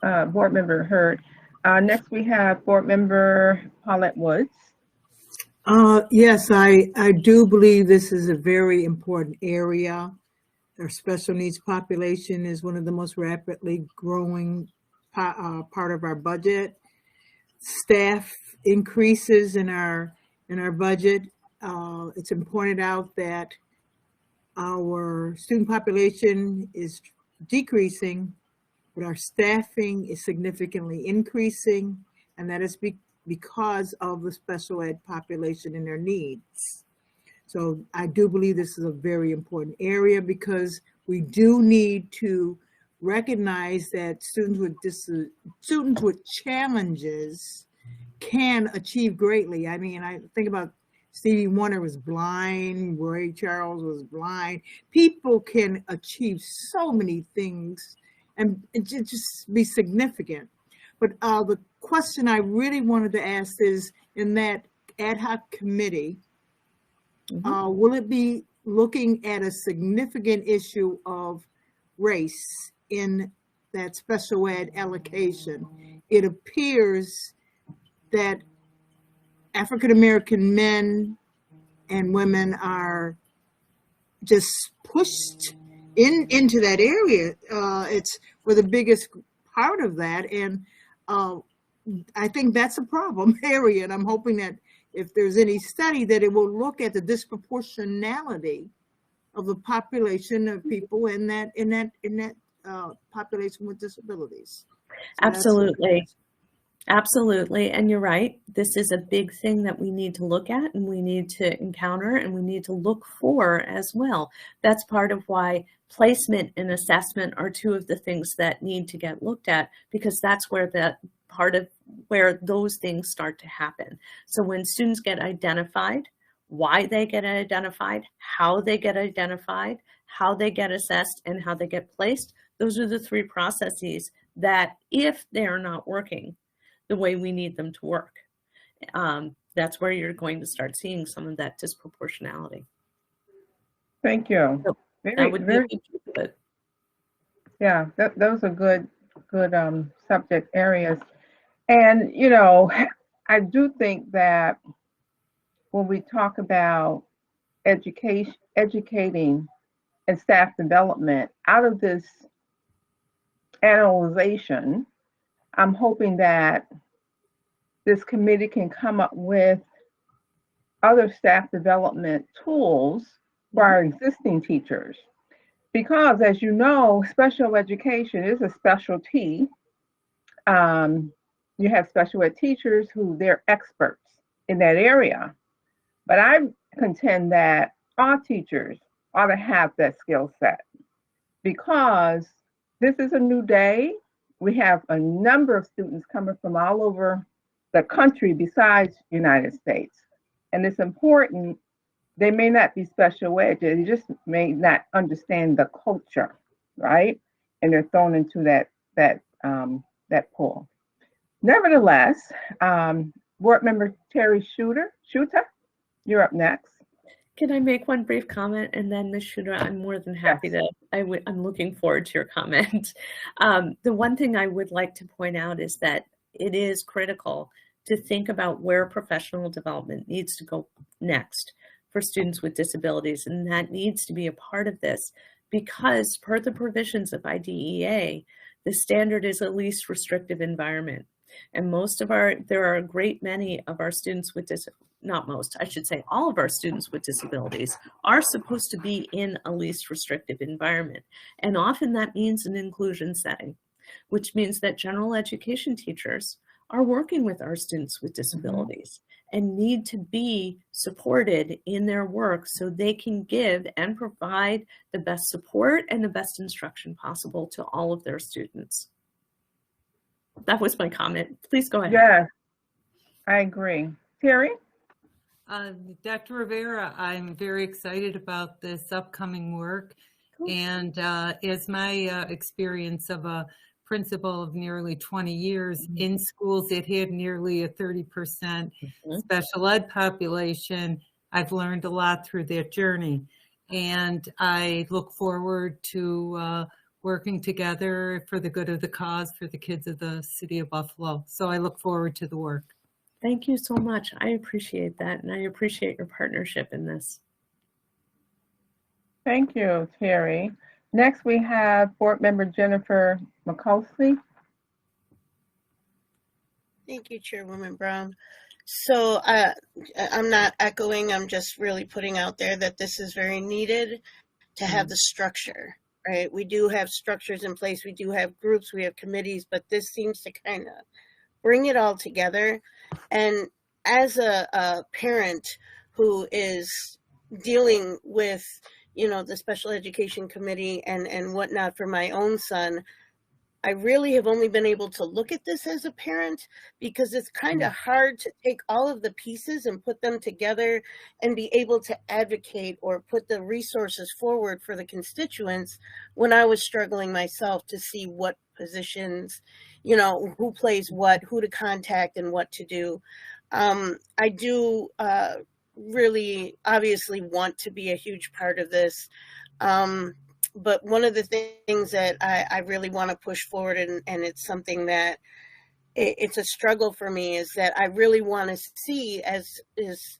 Board Member Hurd. Next, we have Board Member Paulette Woods. Yes, I do believe this is a very important area. Our special needs population is one of the most rapidly growing part of our budget. Staff increases in our budget. It's been pointed out that our student population is decreasing, but our staffing is significantly increasing, and that is because of the special ed population and their needs. So I do believe this is a very important area, because we do need to recognize that students with challenges can achieve greatly. I mean, I think about Stevie Wonder was blind, Ray Charles was blind. People can achieve so many things and just be significant. But the question I really wanted to ask is, in that ad hoc committee, will it be looking at a significant issue of race in that special ed allocation? It appears that African American men and women are just pushed into that area. It's for the biggest part of that, and I think that's a problem area. And I'm hoping that if there's any study, that it will look at the disproportionality of the population of people in that population with disabilities. So Absolutely. Absolutely. And you're right. This is a big thing that we need to look at, and we need to encounter, and we need to look for as well. That's part of why placement and assessment are two of the things that need to get looked at, because that's where where those things start to happen. So when students get identified, why they get identified, how they get identified, how they get assessed, and how they get placed, those are the three processes that, if they're not working the way we need them to work, that's where you're going to start seeing some of that disproportionality. Thank you. So that would be a big piece of it. Yeah, those are good subject areas. And, I do think that when we talk about educating and staff development, out of this analyzation, I'm hoping that this committee can come up with other staff development tools for our existing teachers. Because, as you know, special education is a specialty. You have special ed teachers who they're experts in that area. But I contend that all teachers ought to have that skill set, because this is a new day. We have a number of students coming from all over the country besides United States. And it's important. They may not be special ed, they just may not understand the culture, right? And they're thrown into that pool. Nevertheless, Board Member Terry Schutter, you're up next. Can I make one brief comment? And then Ms. Schutter, I'm more than happy to, I'm looking forward to your comment. The one thing I would like to point out is that it is critical to think about where professional development needs to go next for students with disabilities. And that needs to be a part of this, because per the provisions of IDEA, the standard is a least restrictive environment. And there are a great many of our students with not most, I should say all of our students with disabilities are supposed to be in a least restrictive environment. And often that means an inclusion setting, which means that general education teachers are working with our students with disabilities and need to be supported in their work so they can give and provide the best support and the best instruction possible to all of their students. That was my comment. Please go ahead. Yes, I agree. Terry? Dr. Rivera, I'm very excited about this upcoming work. Cool. And as my experience of a principal of nearly 20 years in schools that had nearly a 30% special ed population, I've learned a lot through that journey. And I look forward to working together for the good of the cause for the kids of the city of Buffalo. So I look forward to the work. Thank you so much. I appreciate that, and I appreciate your partnership in this. Thank you, Terry. Next, we have Board Member Jennifer McCoskey. Thank you, Chairwoman Brown. So I'm not echoing, I'm just really putting out there that this is very needed to have the structure, right? We do have structures in place, we do have groups, we have committees, but this seems to kind of bring it all together. And as a parent who is dealing with, you know, the special education committee and whatnot for my own son, I really have only been able to look at this as a parent because it's kind of hard to take all of the pieces and put them together and be able to advocate or put the resources forward for the constituents when I was struggling myself to see what positions, you know, who plays what, who to contact and what to do. I do really obviously want to be a huge part of this. But one of the things that I really want to push forward, and it's something that it's a struggle for me, is that I really want to see, as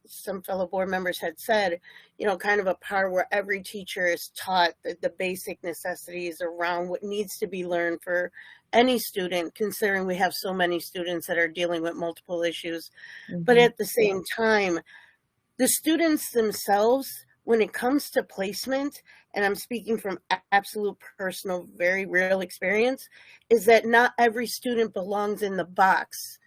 some fellow board members had said, you know, kind of a part where every teacher is taught the basic necessities around what needs to be learned for any student, considering we have so many students that are dealing with multiple issues. But at the same time, the students themselves, when it comes to placement, and I'm speaking from absolute personal, very real experience, is that not every student belongs in the box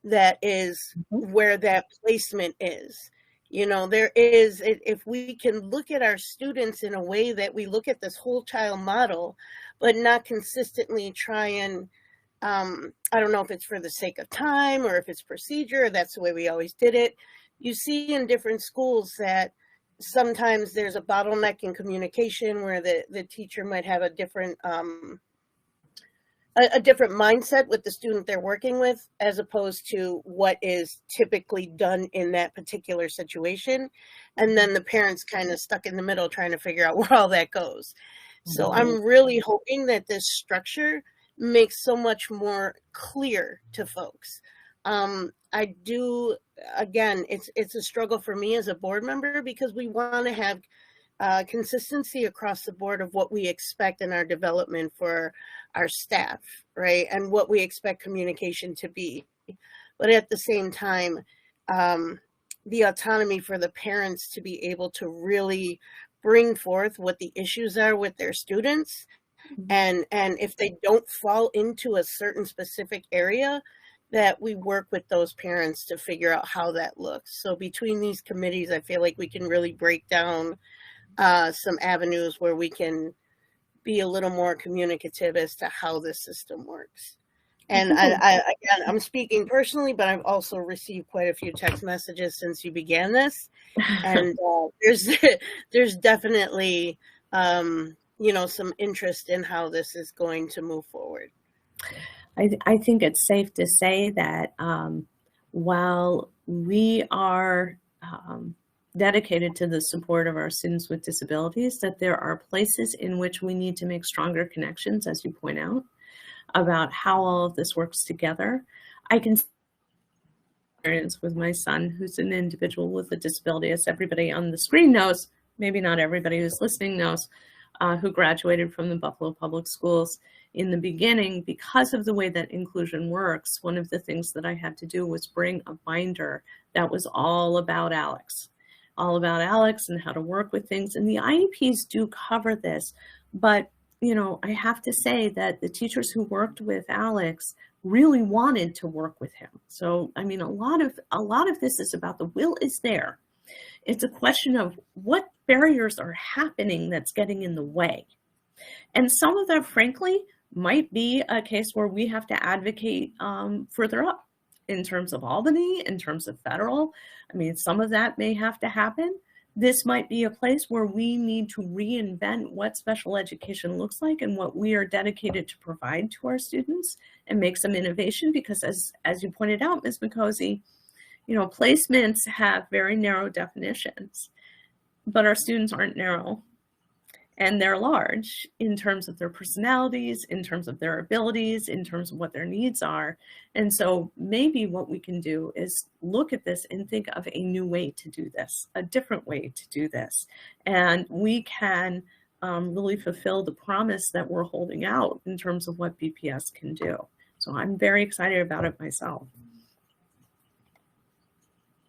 that is where that placement is. You know, there is, if we can look at our students in a way that we look at this whole child model, but not consistently try and, I don't know if it's for the sake of time or if it's procedure, or that's the way we always did it. You see in different schools that sometimes there's a bottleneck in communication where the teacher might have a different mindset with the student they're working with, as opposed to what is typically done in that particular situation. And then the parents kind of stuck in the middle trying to figure out where all that goes. So I'm really hoping that this structure makes so much more clear to folks. I do, again, it's a struggle for me as a board member because we want to have consistency across the board of what we expect in our development for our staff, right? And what we expect communication to be. But at the same time, the autonomy for the parents to be able to really bring forth what the issues are with their students. And if they don't fall into a certain specific area, that we work with those parents to figure out how that looks. So between these committees, I feel like we can really break down some avenues where we can be a little more communicative as to how this system works. And again, I'm speaking personally, but I've also received quite a few text messages since you began this. And there's definitely, you know, some interest in how this is going to move forward. I think it's safe to say that while we are dedicated to the support of our students with disabilities, that there are places in which we need to make stronger connections, as you point out, about how all of this works together. I can experience with my son, who's an individual with a disability, as everybody on the screen knows, maybe not everybody who's listening knows, who graduated from the Buffalo Public Schools. In the beginning, because of the way that inclusion works, one of the things that I had to do was bring a binder that was all about Alex and how to work with things. And the IEPs do cover this, but you know, I have to say that the teachers who worked with Alex really wanted to work with him. So, I mean, a lot of this is about the will is there. It's a question of what barriers are happening that's getting in the way. And some of that, frankly, might be a case where we have to advocate further up in terms of Albany, in terms of federal. I mean, some of that may have to happen. This might be a place where we need to reinvent what special education looks like and what we are dedicated to provide to our students and make some innovation, because as you pointed out, Ms. McCosey, you know, placements have very narrow definitions, but our students aren't narrow. And they're large in terms of their personalities, in terms of their abilities, in terms of what their needs are. And so maybe what we can do is look at this and think of a new way to do this, a different way to do this. And we can really fulfill the promise that we're holding out in terms of what BPS can do. So I'm very excited about it myself.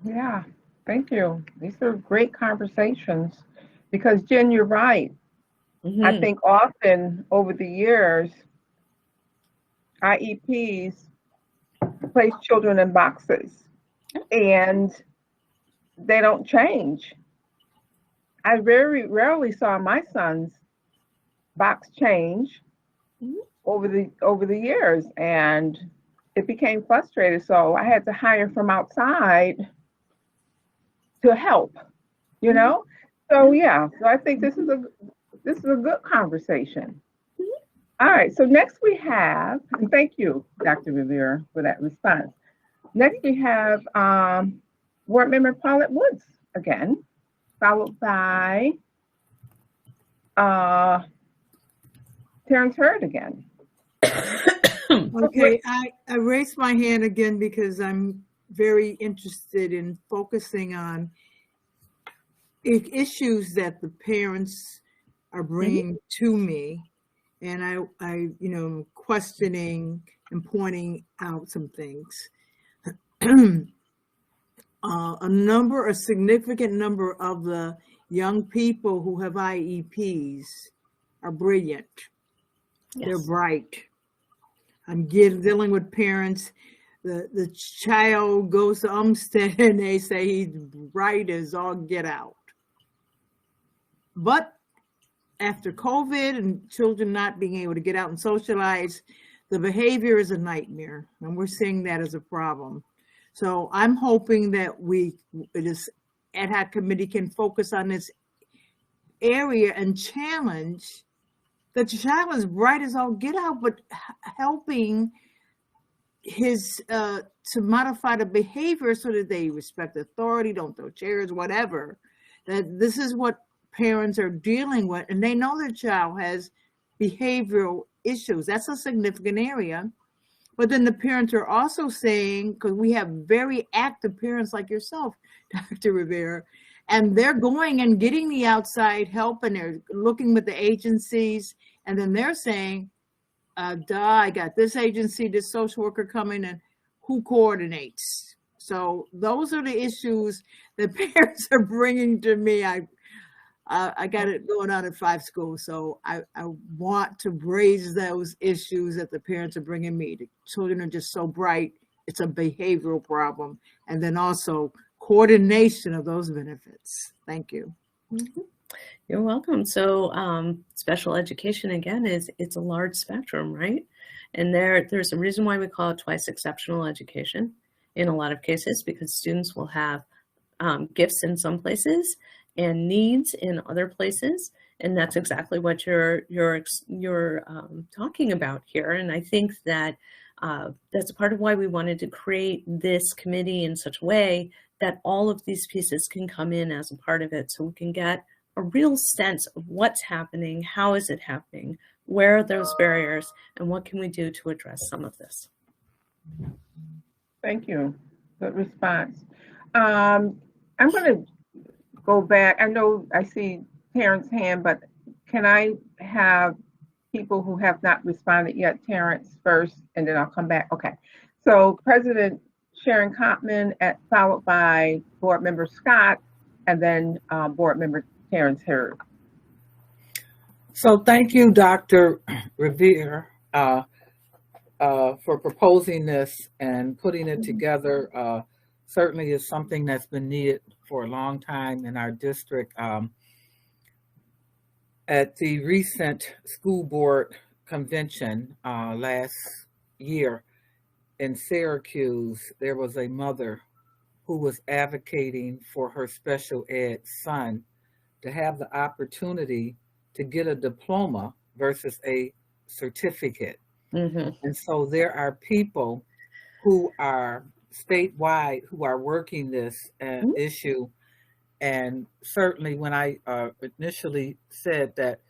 Yeah, thank you. These are great conversations because, Jen, you're right. I think often over the years, IEPs place children in boxes and they don't change. I very rarely saw my son's box change over the years, and it became frustrating. So I had to hire from outside to help, you know? So yeah, so I think this is a good conversation. All right, so next we have, and thank you, Dr. Rivera, for that response. Next we have Board Member Paulette Woods again, followed by Terrence Hurd again. Okay, I raised my hand again because I'm very interested in focusing on issues that the parents are bringing to me, and I you know, questioning and pointing out some things. A significant number of the young people who have IEPs are brilliant. Yes. They're bright. I'm dealing with parents. The child goes to Umstead and they say he's bright as all get out. But after COVID and children not being able to get out and socialize, the behavior is a nightmare, and we're seeing that as a problem. So I'm hoping that this ad hoc committee can focus on this area and challenge the child is bright as all get out, but helping his to modify the behavior so that they respect authority, don't throw chairs, whatever. That this is what parents are dealing with, and they know their child has behavioral issues. That's a significant area. But then the parents are also saying, because we have very active parents like yourself, Dr. Rivera, and they're going and getting the outside help, and they're looking with the agencies, and then they're saying, I got this agency, this social worker coming, and who coordinates? So those are the issues that parents are bringing to me. I got it going on at 5 schools, so I want to raise those issues that the parents are bringing me. The children are just so bright. It's a behavioral problem. And then also coordination of those benefits. Thank you. Mm-hmm. You're welcome. So special education, again, it's a large spectrum, right? And there's a reason why we call it twice exceptional education in a lot of cases, because students will have gifts in some places and needs in other places, and that's exactly what you're talking about here. And I think that that's a part of why we wanted to create this committee in such a way that all of these pieces can come in as a part of it, so we can get a real sense of what's happening, how is it happening, where are those barriers, and what can we do to address some of this. Thank you. Good response. I'm going to go back. I know I see Terrence's hand, but can I have people who have not responded yet? Terrence first, and then I'll come back. Okay. So President Sharon Kopman, followed by Board Member Scott, and then Board Member Terrence Hurd. So thank you, Dr. Rivera, for proposing this and putting it together. Certainly is something that's been needed for a long time in our district. At the recent school board convention last year, in Syracuse, there was a mother who was advocating for her special ed son to have the opportunity to get a diploma versus a certificate. Mm-hmm. And so there are people who are statewide who are working this issue. And certainly when I initially said that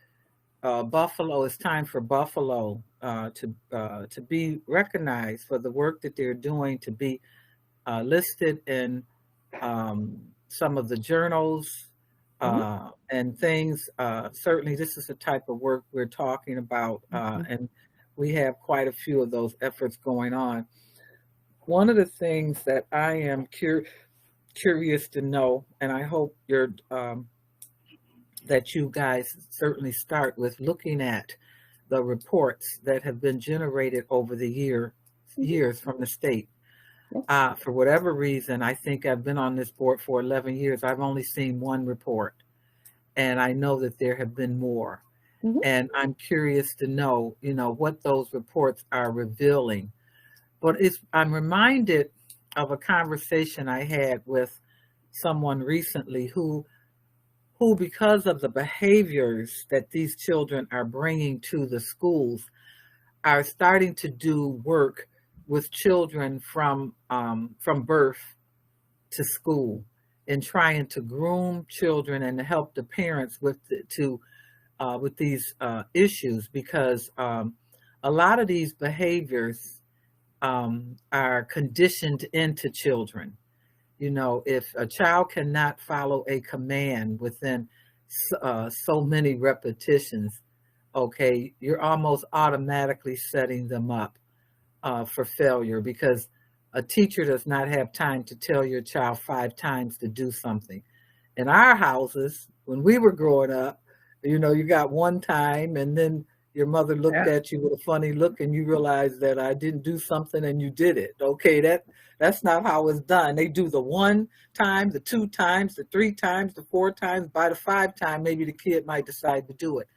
Buffalo, it's time for Buffalo to be recognized for the work that they're doing, to be listed in some of the journals and things. Certainly this is the type of work we're talking about, and we have quite a few of those efforts going on. One of the things that I am curious to know, and I hope you're that you guys certainly start with looking at the reports that have been generated over the years from the state. For whatever reason, I think I've been on this board for 11 years. I've only seen one report, and I know that there have been more. And I'm curious to know, what those reports are revealing. But I'm reminded of a conversation I had with someone recently who because of the behaviors that these children are bringing to the schools, are starting to do work with children from birth to school, and trying to groom children and to help the parents with these issues, because a lot of these behaviors are conditioned into children. If a child cannot follow a command within so many repetitions, okay, you're almost automatically setting them up for failure, because a teacher does not have time to tell your child 5 times to do something. In our houses, when we were growing up, you got one time, and then your mother looked at you with a funny look, and you realized that I didn't do something and you did it. Okay, that's not how it's done. They do the 1 time, the 2 times, the 3 times, the 4 times. By the 5th time, maybe the kid might decide to do it.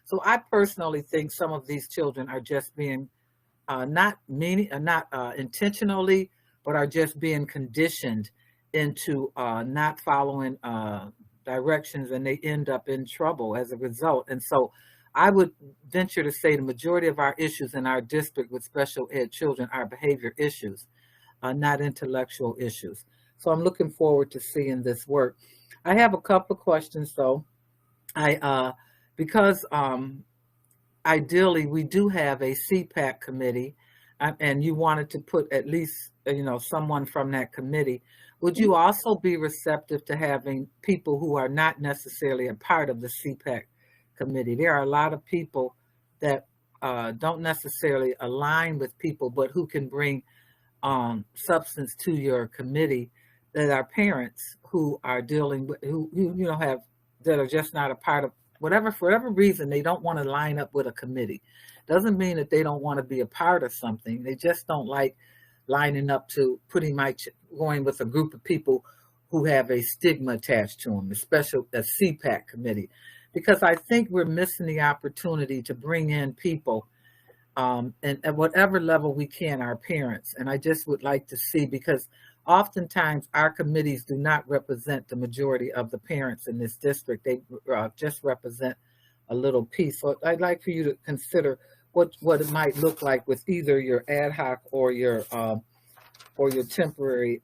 So I personally think some of these children are just being not intentionally, but are just being conditioned into not following directions, and they end up in trouble as a result. And so I would venture to say the majority of our issues in our district with special ed children are behavior issues, not intellectual issues. So I'm looking forward to seeing this work. I have a couple of questions though. Because ideally we do have a CPAC committee, and you wanted to put at least someone from that committee. Would you also be receptive to having people who are not necessarily a part of the CPAC committee? There are a lot of people that don't necessarily align with people, but who can bring substance to your committee, that are parents who are dealing with, that are just not a part of for whatever reason, they don't want to line up with a committee. Doesn't mean that they don't want to be a part of something. They just don't like lining up to going with a group of people who have a stigma attached to them, especially a CPAC committee. Because I think we're missing the opportunity to bring in people and at whatever level we can, our parents. And I just would like to see, because oftentimes our committees do not represent the majority of the parents in this district. They just represent a little piece. So I'd like for you to consider what it might look like with either your ad hoc or your temporary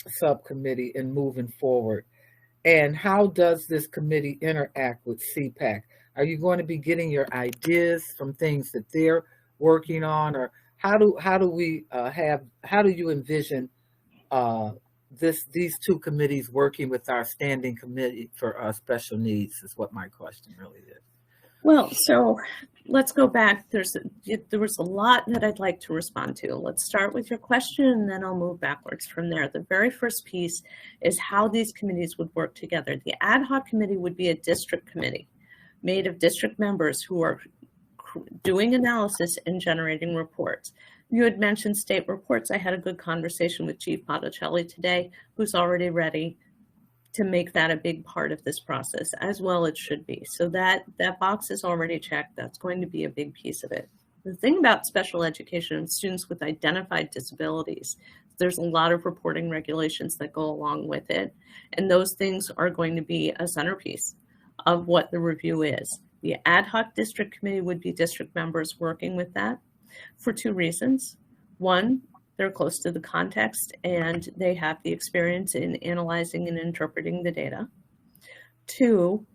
subcommittee in moving forward. And how does this committee interact with CPAC? Are you going to be getting your ideas from things that they're working on, or how do you envision these 2 committees working with our standing committee for special needs? Is what my question really is. Well, so let's go back. There was a lot that I'd like to respond to. Let's start with your question, and then I'll move backwards from there. The very first piece is how these committees would work together. The ad hoc committee would be a district committee made of district members who are doing analysis and generating reports. You had mentioned state reports. I had a good conversation with Chief Botticelli today, who's already ready to make that a big part of this process, as well it should be. So that box is already checked. That's going to be a big piece of it. The thing about special education and students with identified disabilities, there's a lot of reporting regulations that go along with it. And those things are going to be a centerpiece of what the review is. The ad hoc district committee would be district members working with that for two reasons. One, they're close to the context and they have the experience in analyzing and interpreting the data. Two,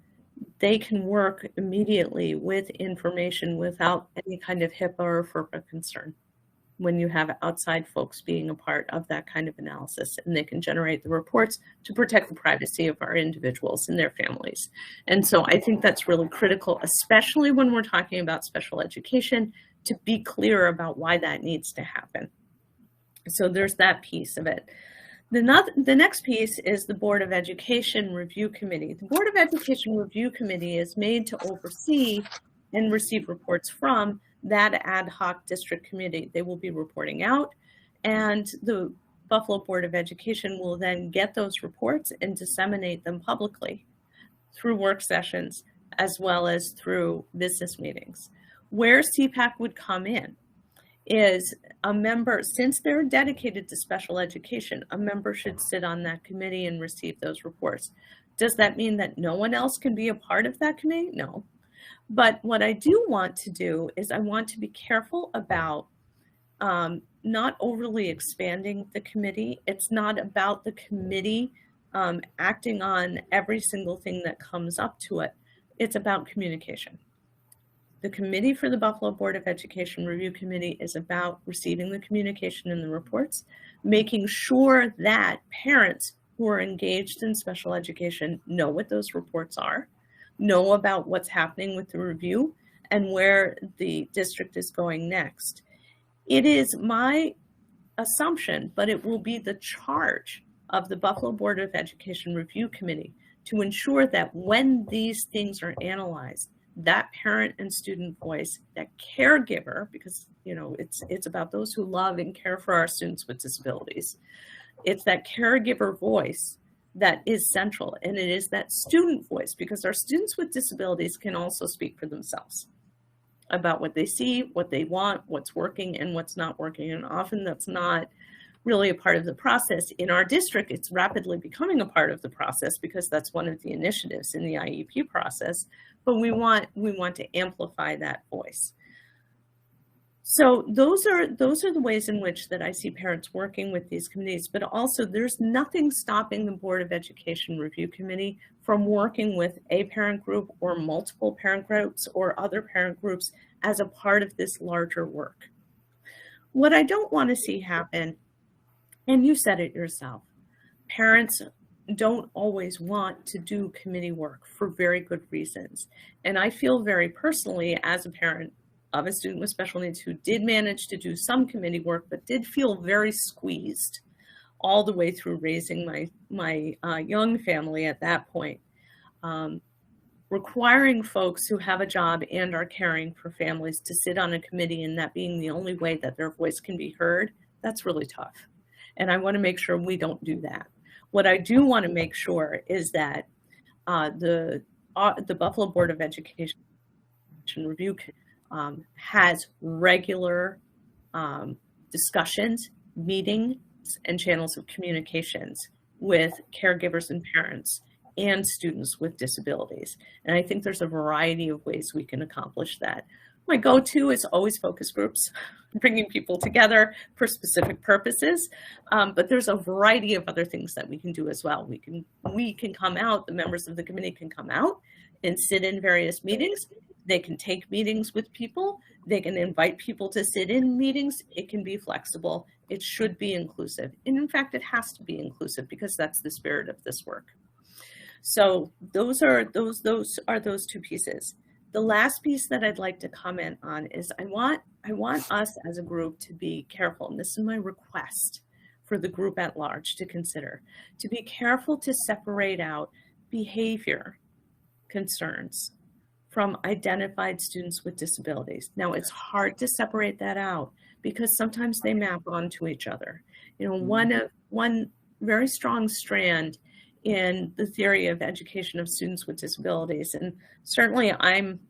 they can work immediately with information without any kind of HIPAA or FERPA concern when you have outside folks being a part of that kind of analysis, and they can generate the reports to protect the privacy of our individuals and their families. And so I think that's really critical, especially when we're talking about special education, to be clear about why that needs to happen. So there's that piece of it. The next piece is the Board of Education Review Committee. The Board of Education Review Committee is made to oversee and receive reports from that ad hoc district committee. They will be reporting out, and the Buffalo Board of Education will then get those reports and disseminate them publicly through work sessions as well as through business meetings. Where CPAC would come in is a member, since they're dedicated to special education, a member should sit on that committee and receive those reports. Does that mean that no one else can be a part of that committee? No. But what I do want to do is I want to be careful about not overly expanding the committee. It's not about the committee acting on every single thing that comes up to it. It's about communication. The committee for the Buffalo Board of Education Review Committee is about receiving the communication and the reports, making sure that parents who are engaged in special education know what those reports are, know about what's happening with the review and where the district is going next. It is my assumption, but it will be the charge of the Buffalo Board of Education Review Committee to ensure that when these things are analyzed, that parent and student voice, that caregiver, because it's about those who love and care for our students with disabilities. It's that caregiver voice that is central, and it is that student voice, because our students with disabilities can also speak for themselves about what they see, what they want, what's working and what's not working. And often that's not really a part of the process. In our district, it's rapidly becoming a part of the process because that's one of the initiatives in the IEP process, but we want to amplify that voice. So those are the ways in which that I see parents working with these committees, but also there's nothing stopping the Board of Education Review Committee from working with a parent group or multiple parent groups or other parent groups as a part of this larger work. What I don't want to see happen, and you said it yourself, parents don't always want to do committee work for very good reasons. And I feel very personally as a parent of a student with special needs who did manage to do some committee work, but did feel very squeezed all the way through raising my young family at that point. Requiring folks who have a job and are caring for families to sit on a committee and that being the only way that their voice can be heard, that's really tough. And I want to make sure we don't do that. What I do want to make sure is that the Buffalo Board of Education Review has regular discussions, meetings, and channels of communications with caregivers and parents and students with disabilities. And I think there's a variety of ways we can accomplish that. My go-to is always focus groups, bringing people together for specific purposes. But there's a variety of other things that we can do as well. We can come out, the members of the committee can come out and sit in various meetings. They can take meetings with people. They can invite people to sit in meetings. It can be flexible. It should be inclusive. And in fact, it has to be inclusive because that's the spirit of this work. So those are those two pieces. The last piece that I'd like to comment on is I want us as a group to be careful, and this is my request for the group at large to consider, to be careful to separate out behavior concerns from identified students with disabilities. Now, it's hard to separate that out because sometimes they map onto each other. One very strong strand in the theory of education of students with disabilities, and certainly I'm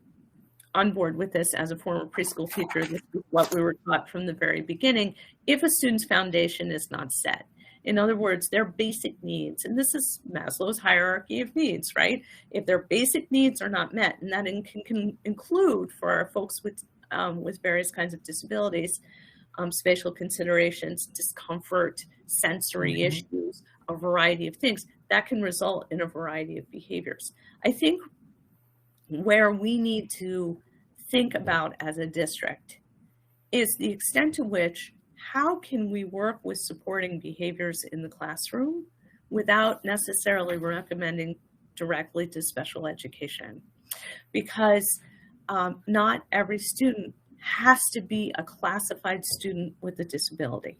on board with this as a former preschool teacher. This is what we were taught from the very beginning. If a student's foundation is not set, in other words, their basic needs, and this is Maslow's hierarchy of needs, right? If their basic needs are not met, and that can include for our folks with various kinds of disabilities, spatial considerations, discomfort, sensory issues, a variety of things, that can result in a variety of behaviors. I think where we need to think about as a district is the extent to which, how can we work with supporting behaviors in the classroom without necessarily recommending directly to special education? Because not every student has to be a classified student with a disability.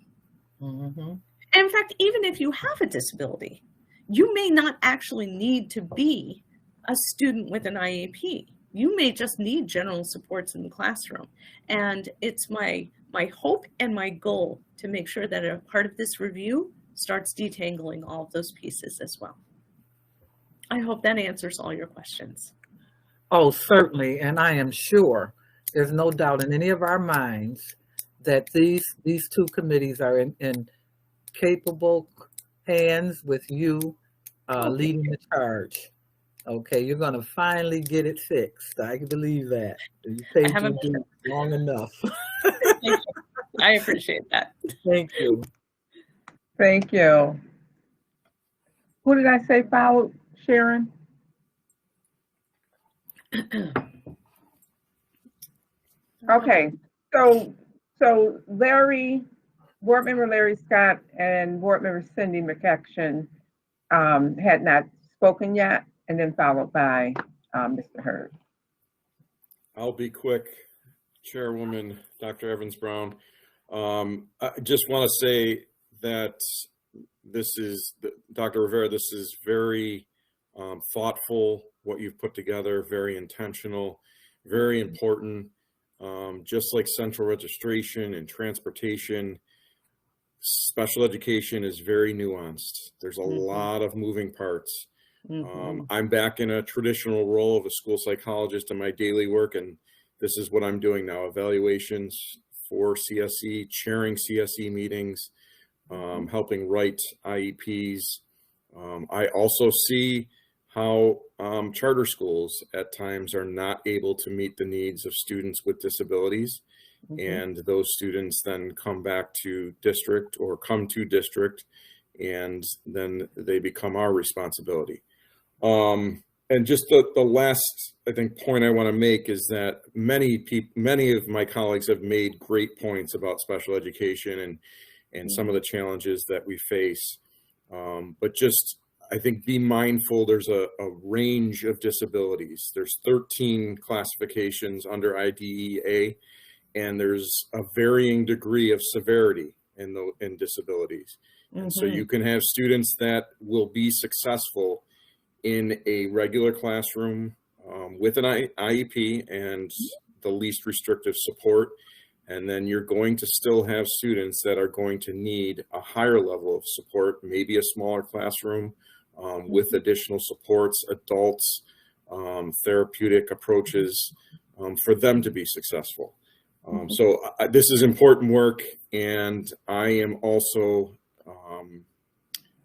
And in fact, even if you have a disability, you may not actually need to be a student with an IEP. You may just need general supports in the classroom. And it's my hope and my goal to make sure that a part of this review starts detangling all of those pieces as well. I hope that answers all your questions. Oh, certainly. And I am sure there's no doubt in any of our minds that these two committees are in capable hands with you leading the charge. Okay, you're going to finally get it fixed. I can believe that. You paid your dues long enough. Thank you. I appreciate that. Thank you. Thank you. Who did I say followed, Sharon? Okay, so Larry, Board Member Larry Scott and Board Member Cindy McEaction had not spoken yet, and then followed by Mr. Hurd. I'll be quick, Chairwoman Dr. Evans-Brown. I just want to say that this is, Dr. Rivera, this is very thoughtful, what you've put together, very intentional, very important. Just like central registration and transportation, special education is very nuanced. There's a lot of moving parts. I'm back in a traditional role of a school psychologist in my daily work, and this is what I'm doing now: evaluations for CSE, chairing CSE meetings, helping write IEPs. I also see how charter schools at times are not able to meet the needs of students with disabilities. And those students then come back to district or come to district, and then they become our responsibility. And just the last, I think, point I want to make is that many of my colleagues have made great points about special education and some of the challenges that we face. But just, I think, be mindful, there's a range of disabilities. There's 13 classifications under IDEA, and there's a varying degree of severity in disabilities. And so you can have students that will be successful in a regular classroom with an IEP and the least restrictive support. And then you're going to still have students that are going to need a higher level of support, maybe a smaller classroom with additional supports, adults, therapeutic approaches for them to be successful. So this is important work, and I am also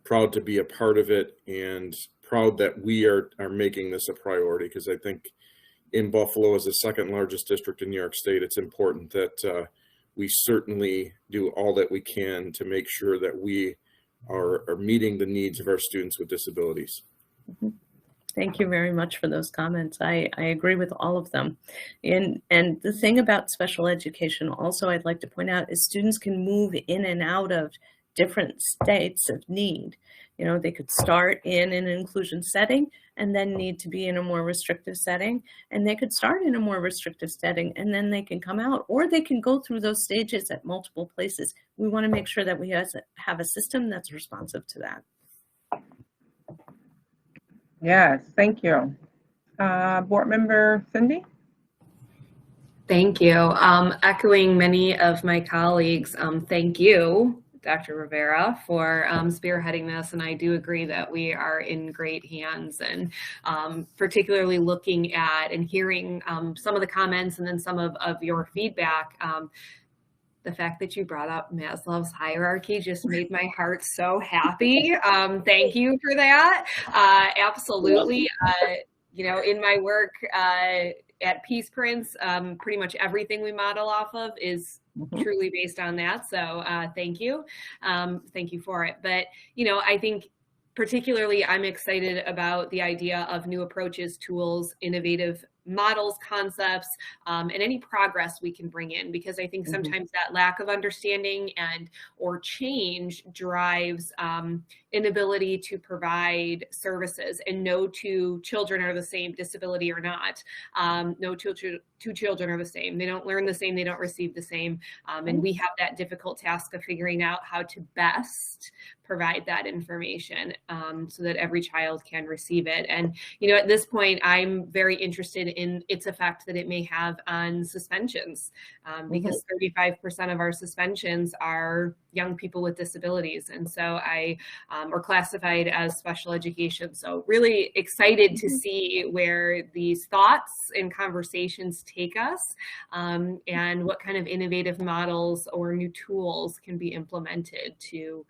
proud to be a part of it, and proud that we are making this a priority, because I think in Buffalo, as the second largest district in New York State, it's important that we certainly do all that we can to make sure that we are meeting the needs of our students with disabilities. Thank you very much for those comments. I agree with all of them. And the thing about special education also I'd like to point out is students can move in and out of different states of need. You know, they could start in an inclusion setting and then need to be in a more restrictive setting. And they could start in a more restrictive setting and then they can come out, or they can go through those stages at multiple places. We want to make sure that we have a system that's responsive to that. Yes, thank you. Board Member Cindy? Thank you. Echoing many of my colleagues, thank you Dr. Rivera for spearheading this, and I do agree that we are in great hands, and particularly looking at and hearing some of the comments and then some of your feedback. The fact that you brought up Maslow's hierarchy just made my heart so happy. Thank you for that. Absolutely. You know, in my work at Peace Prince, pretty much everything we model off of is truly based on that. So thank you. Thank you for it. But, you know, I think particularly I'm excited about the idea of new approaches, tools, innovative models, concepts, and any progress we can bring in, because I think sometimes that lack of understanding or change drives inability to provide services. And no two children are the same, disability or not. No two children are the same. They don't learn the same, they don't receive the same. And we have that difficult task of figuring out how to best provide that information so that every child can receive it. And, you know, at this point, I'm very interested in its effect that it may have on suspensions, because 35% of our suspensions are young people with disabilities. And so are classified as special education. So really excited to see where these thoughts and conversations take us, and what kind of innovative models or new tools can be implemented to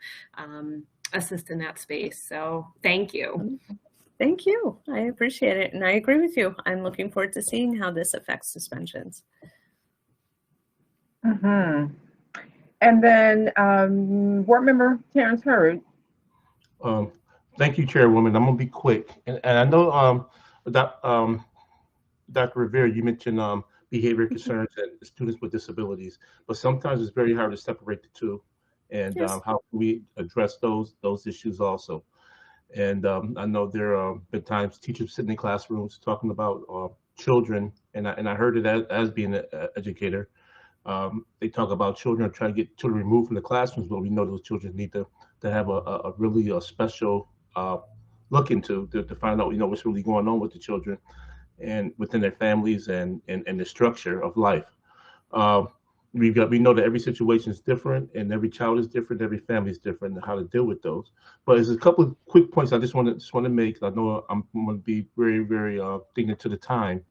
assist in that space. So thank you. Thank you. I appreciate it. And I agree with you. I'm looking forward to seeing how this affects suspensions. And then Board Member Terrence Hurd. Thank you, Chairwoman. I'm gonna be quick. And I know Dr. Rivera, you mentioned behavior concerns and students with disabilities, but sometimes it's very hard to separate the two. And how can we address those issues also? And I know there have been times teachers sitting in classrooms talking about children, and I heard it as being an educator. They talk about children, trying to get children removed from the classrooms, but we know those children need to have a really special look into to find out, you know, what's really going on with the children and within their families and the structure of life. We know that every situation is different and every child is different, every family is different, and how to deal with those. But there's a couple of quick points I just want to make. I know I'm going to be very, very thinking to the time.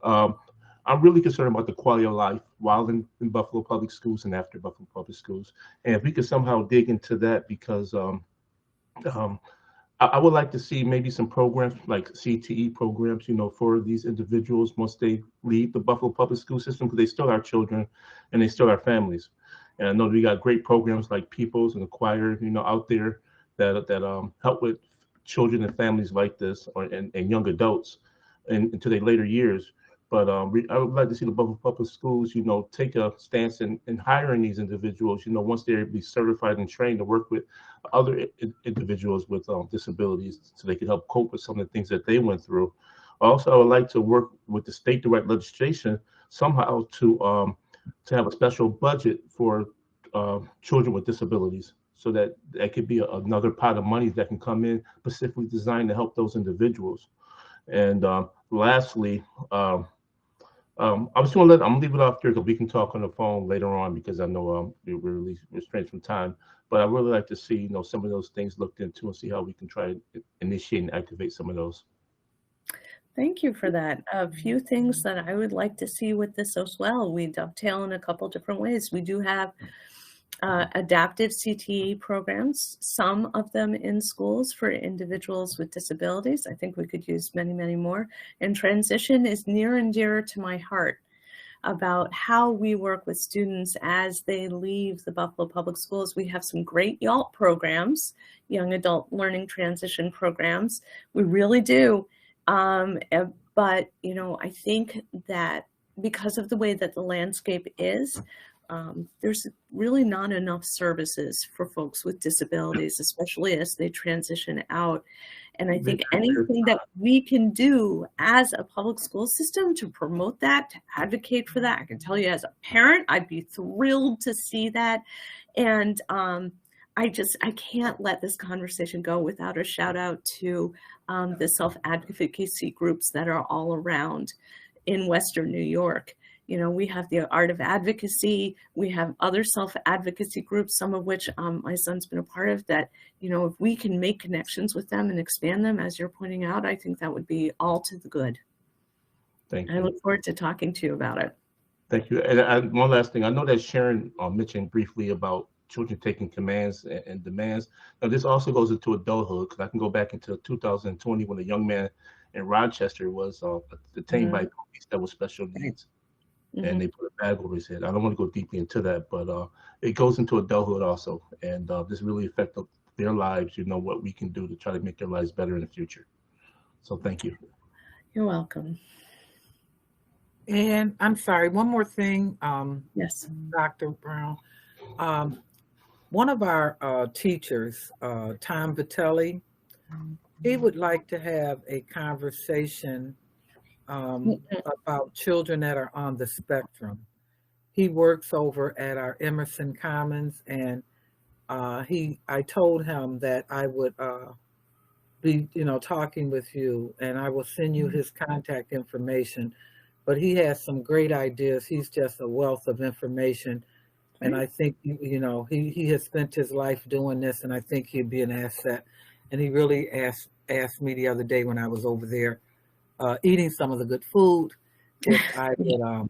I'm really concerned about the quality of life while in Buffalo Public Schools and after Buffalo Public Schools. And if we could somehow dig into that, because I would like to see maybe some programs like CTE programs, you know, for these individuals once they leave the Buffalo Public School system, because they still are children and they still are families. And I know we got great programs like Peoples and Acquire, you know, out there that help with children and families like this, and young adults into their later years. But I would like to see the Buffalo Public Schools, you know, take a stance in hiring these individuals, you know, once they're be certified and trained to work with other individuals with disabilities, so they can help cope with some of the things that they went through. Also, I would like to work with the state direct legislation somehow to have a special budget for children with disabilities, so that could be another pot of money that can come in specifically designed to help those individuals. And lastly, I'm gonna leave it off here because we can talk on the phone later on, because I know we're really restrained from time. But I really like to see, you know, some of those things looked into and see how we can try to initiate and activate some of those. Thank you for that. A few things that I would like to see with this as well. We dovetail in a couple different ways. We do have adaptive CTE programs, some of them in schools for individuals with disabilities. I think we could use many, many more. And transition is near and dear to my heart, about how we work with students as they leave the Buffalo Public Schools. We have some great YALT programs, young adult learning transition programs. We really do. But, you know, I think that because of the way that the landscape is, there's really not enough services for folks with disabilities, especially as they transition out. And I think anything that we can do as a public school system to promote that, to advocate for that, I can tell you as a parent, I'd be thrilled to see that. And I can't let this conversation go without a shout out to the self-advocacy groups that are all around in Western New York. we have the Art of Advocacy, we have other self-advocacy groups, some of which my son's been a part of, that, if we can make connections with them and expand them, as you're pointing out, I think that would be all to the good. Thank I you. look forward to talking to you about it. Thank you. And one last thing, I know that Sharon mentioned briefly about children taking commands and demands. Now, this also goes into adulthood, because I can go back into 2020 when a young man in Rochester was detained by police that was special needs, and they put a bag over his head. I don't want to go deeply into that, but it goes into adulthood also, and this really affects their lives. What we can do to try to make their lives better in the future. So thank you. You're welcome. And I'm sorry, one more thing. Yes, Dr. Brown. One of our teachers, Tom Vitelli, he would like to have a conversation about children that are on the spectrum. He works over at our Emerson Commons, and I told him that I would be, talking with you, and I will send you his contact information. But he has some great ideas. He's just a wealth of information. And I think, he has spent his life doing this, and I think he'd be an asset. And he really asked me the other day when I was over there eating some of the good food, if I would,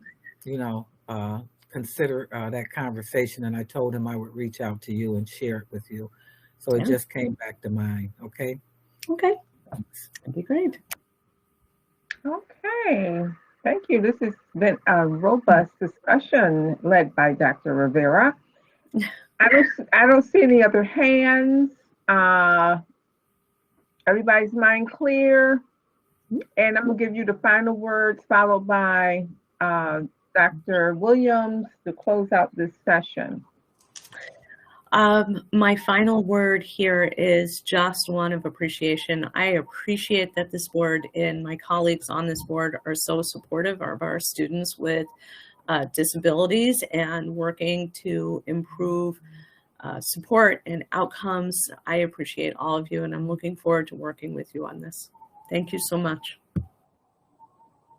consider that conversation. And I told him I would reach out to you and share it with you. So it just came back to mind. Okay. Okay. That'd be great. Okay. Thank you. This has been a robust discussion led by Dr. Rivera. I don't see any other hands. Everybody's mind clear. And I'm going to give you the final words, followed by Dr. Williams to close out this session. My final word here is just one of appreciation. I appreciate that this board and my colleagues on this board are so supportive of our students with disabilities and working to improve support and outcomes. I appreciate all of you, and I'm looking forward to working with you on this. Thank you so much.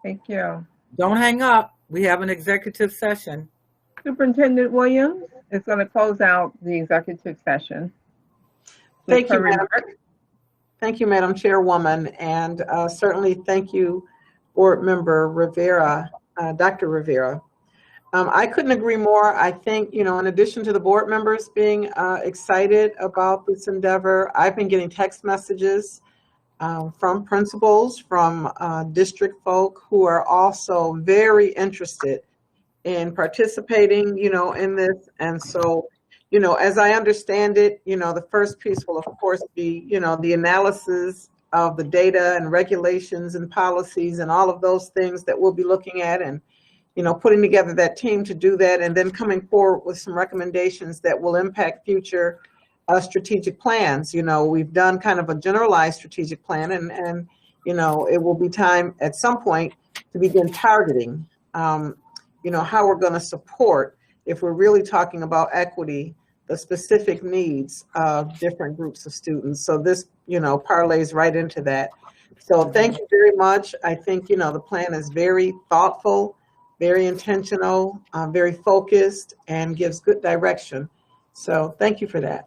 Thank you. Don't hang up. We have an executive session. Superintendent Williams is going to close out the executive session. Thank you, Madam. Thank you, Madam Chairwoman, and certainly thank you, Board Member Rivera, Dr. Rivera. I couldn't agree more. I think, in addition to the board members being excited about this endeavor, I've been getting text messages from principals, from district folk who are also very interested in participating, in this. And so, as I understand it, the first piece will of course be, the analysis of the data and regulations and policies and all of those things that we'll be looking at, and, putting together that team to do that, and then coming forward with some recommendations that will impact future strategic plans. We've done kind of a generalized strategic plan, and it will be time at some point to begin targeting, how we're going to support, if we're really talking about equity, the specific needs of different groups of students. So this, parlays right into that. So thank you very much. I think, the plan is very thoughtful, very intentional, very focused, and gives good direction. So thank you for that.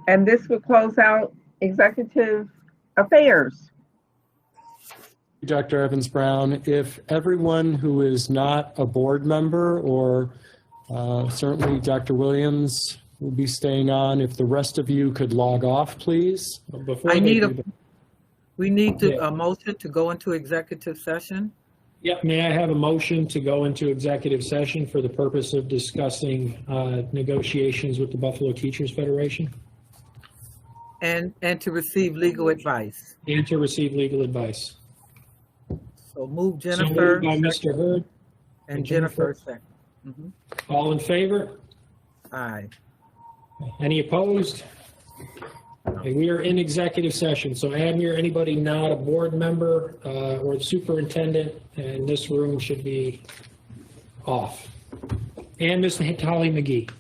And this will close out executive affairs. Dr. Evans-Brown, if everyone who is not a board member, or certainly Dr. Williams will be staying on, if the rest of you could log off, please. We need a motion to go into executive session. Yep. May I have a motion to go into executive session for the purpose of discussing negotiations with the Buffalo Teachers Federation? And to receive legal advice. And to receive legal advice. So move Jennifer. So moved by Mr. Hurd. And Jennifer second. All in favor? Aye. Any opposed? Okay, we are in executive session. So Admir, anybody not a board member or the superintendent in this room should be off. And Ms. Holly McGee.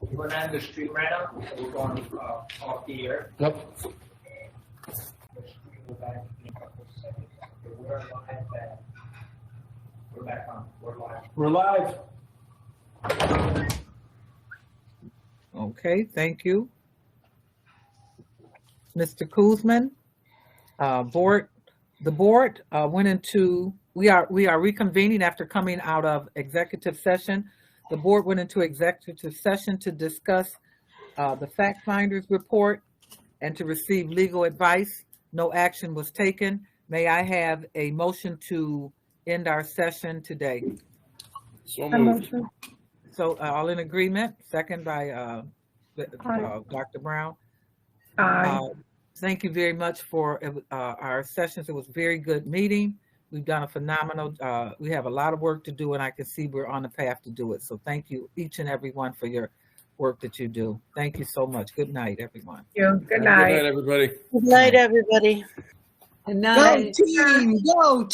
We're going to end the stream right now. We're going off the air. Yep. We're live back. We're back on. We're live. We're live. Okay, thank you. Mr. Kuzman, the board went into, we are reconvening after coming out of executive session. The board went into executive session to discuss the fact finders report and to receive legal advice. No action was taken. May I have a motion to end our session today? So moved. So all in agreement, second by Dr. Brown. Thank you very much for our sessions. It was a very good meeting. We've done a phenomenal, we have a lot of work to do, and I can see we're on the path to do it. So thank you, each and every one, for your work that you do. Thank you so much. Good night, everyone. Good night. Good night, everybody. Good night, everybody. Good Go night. team, go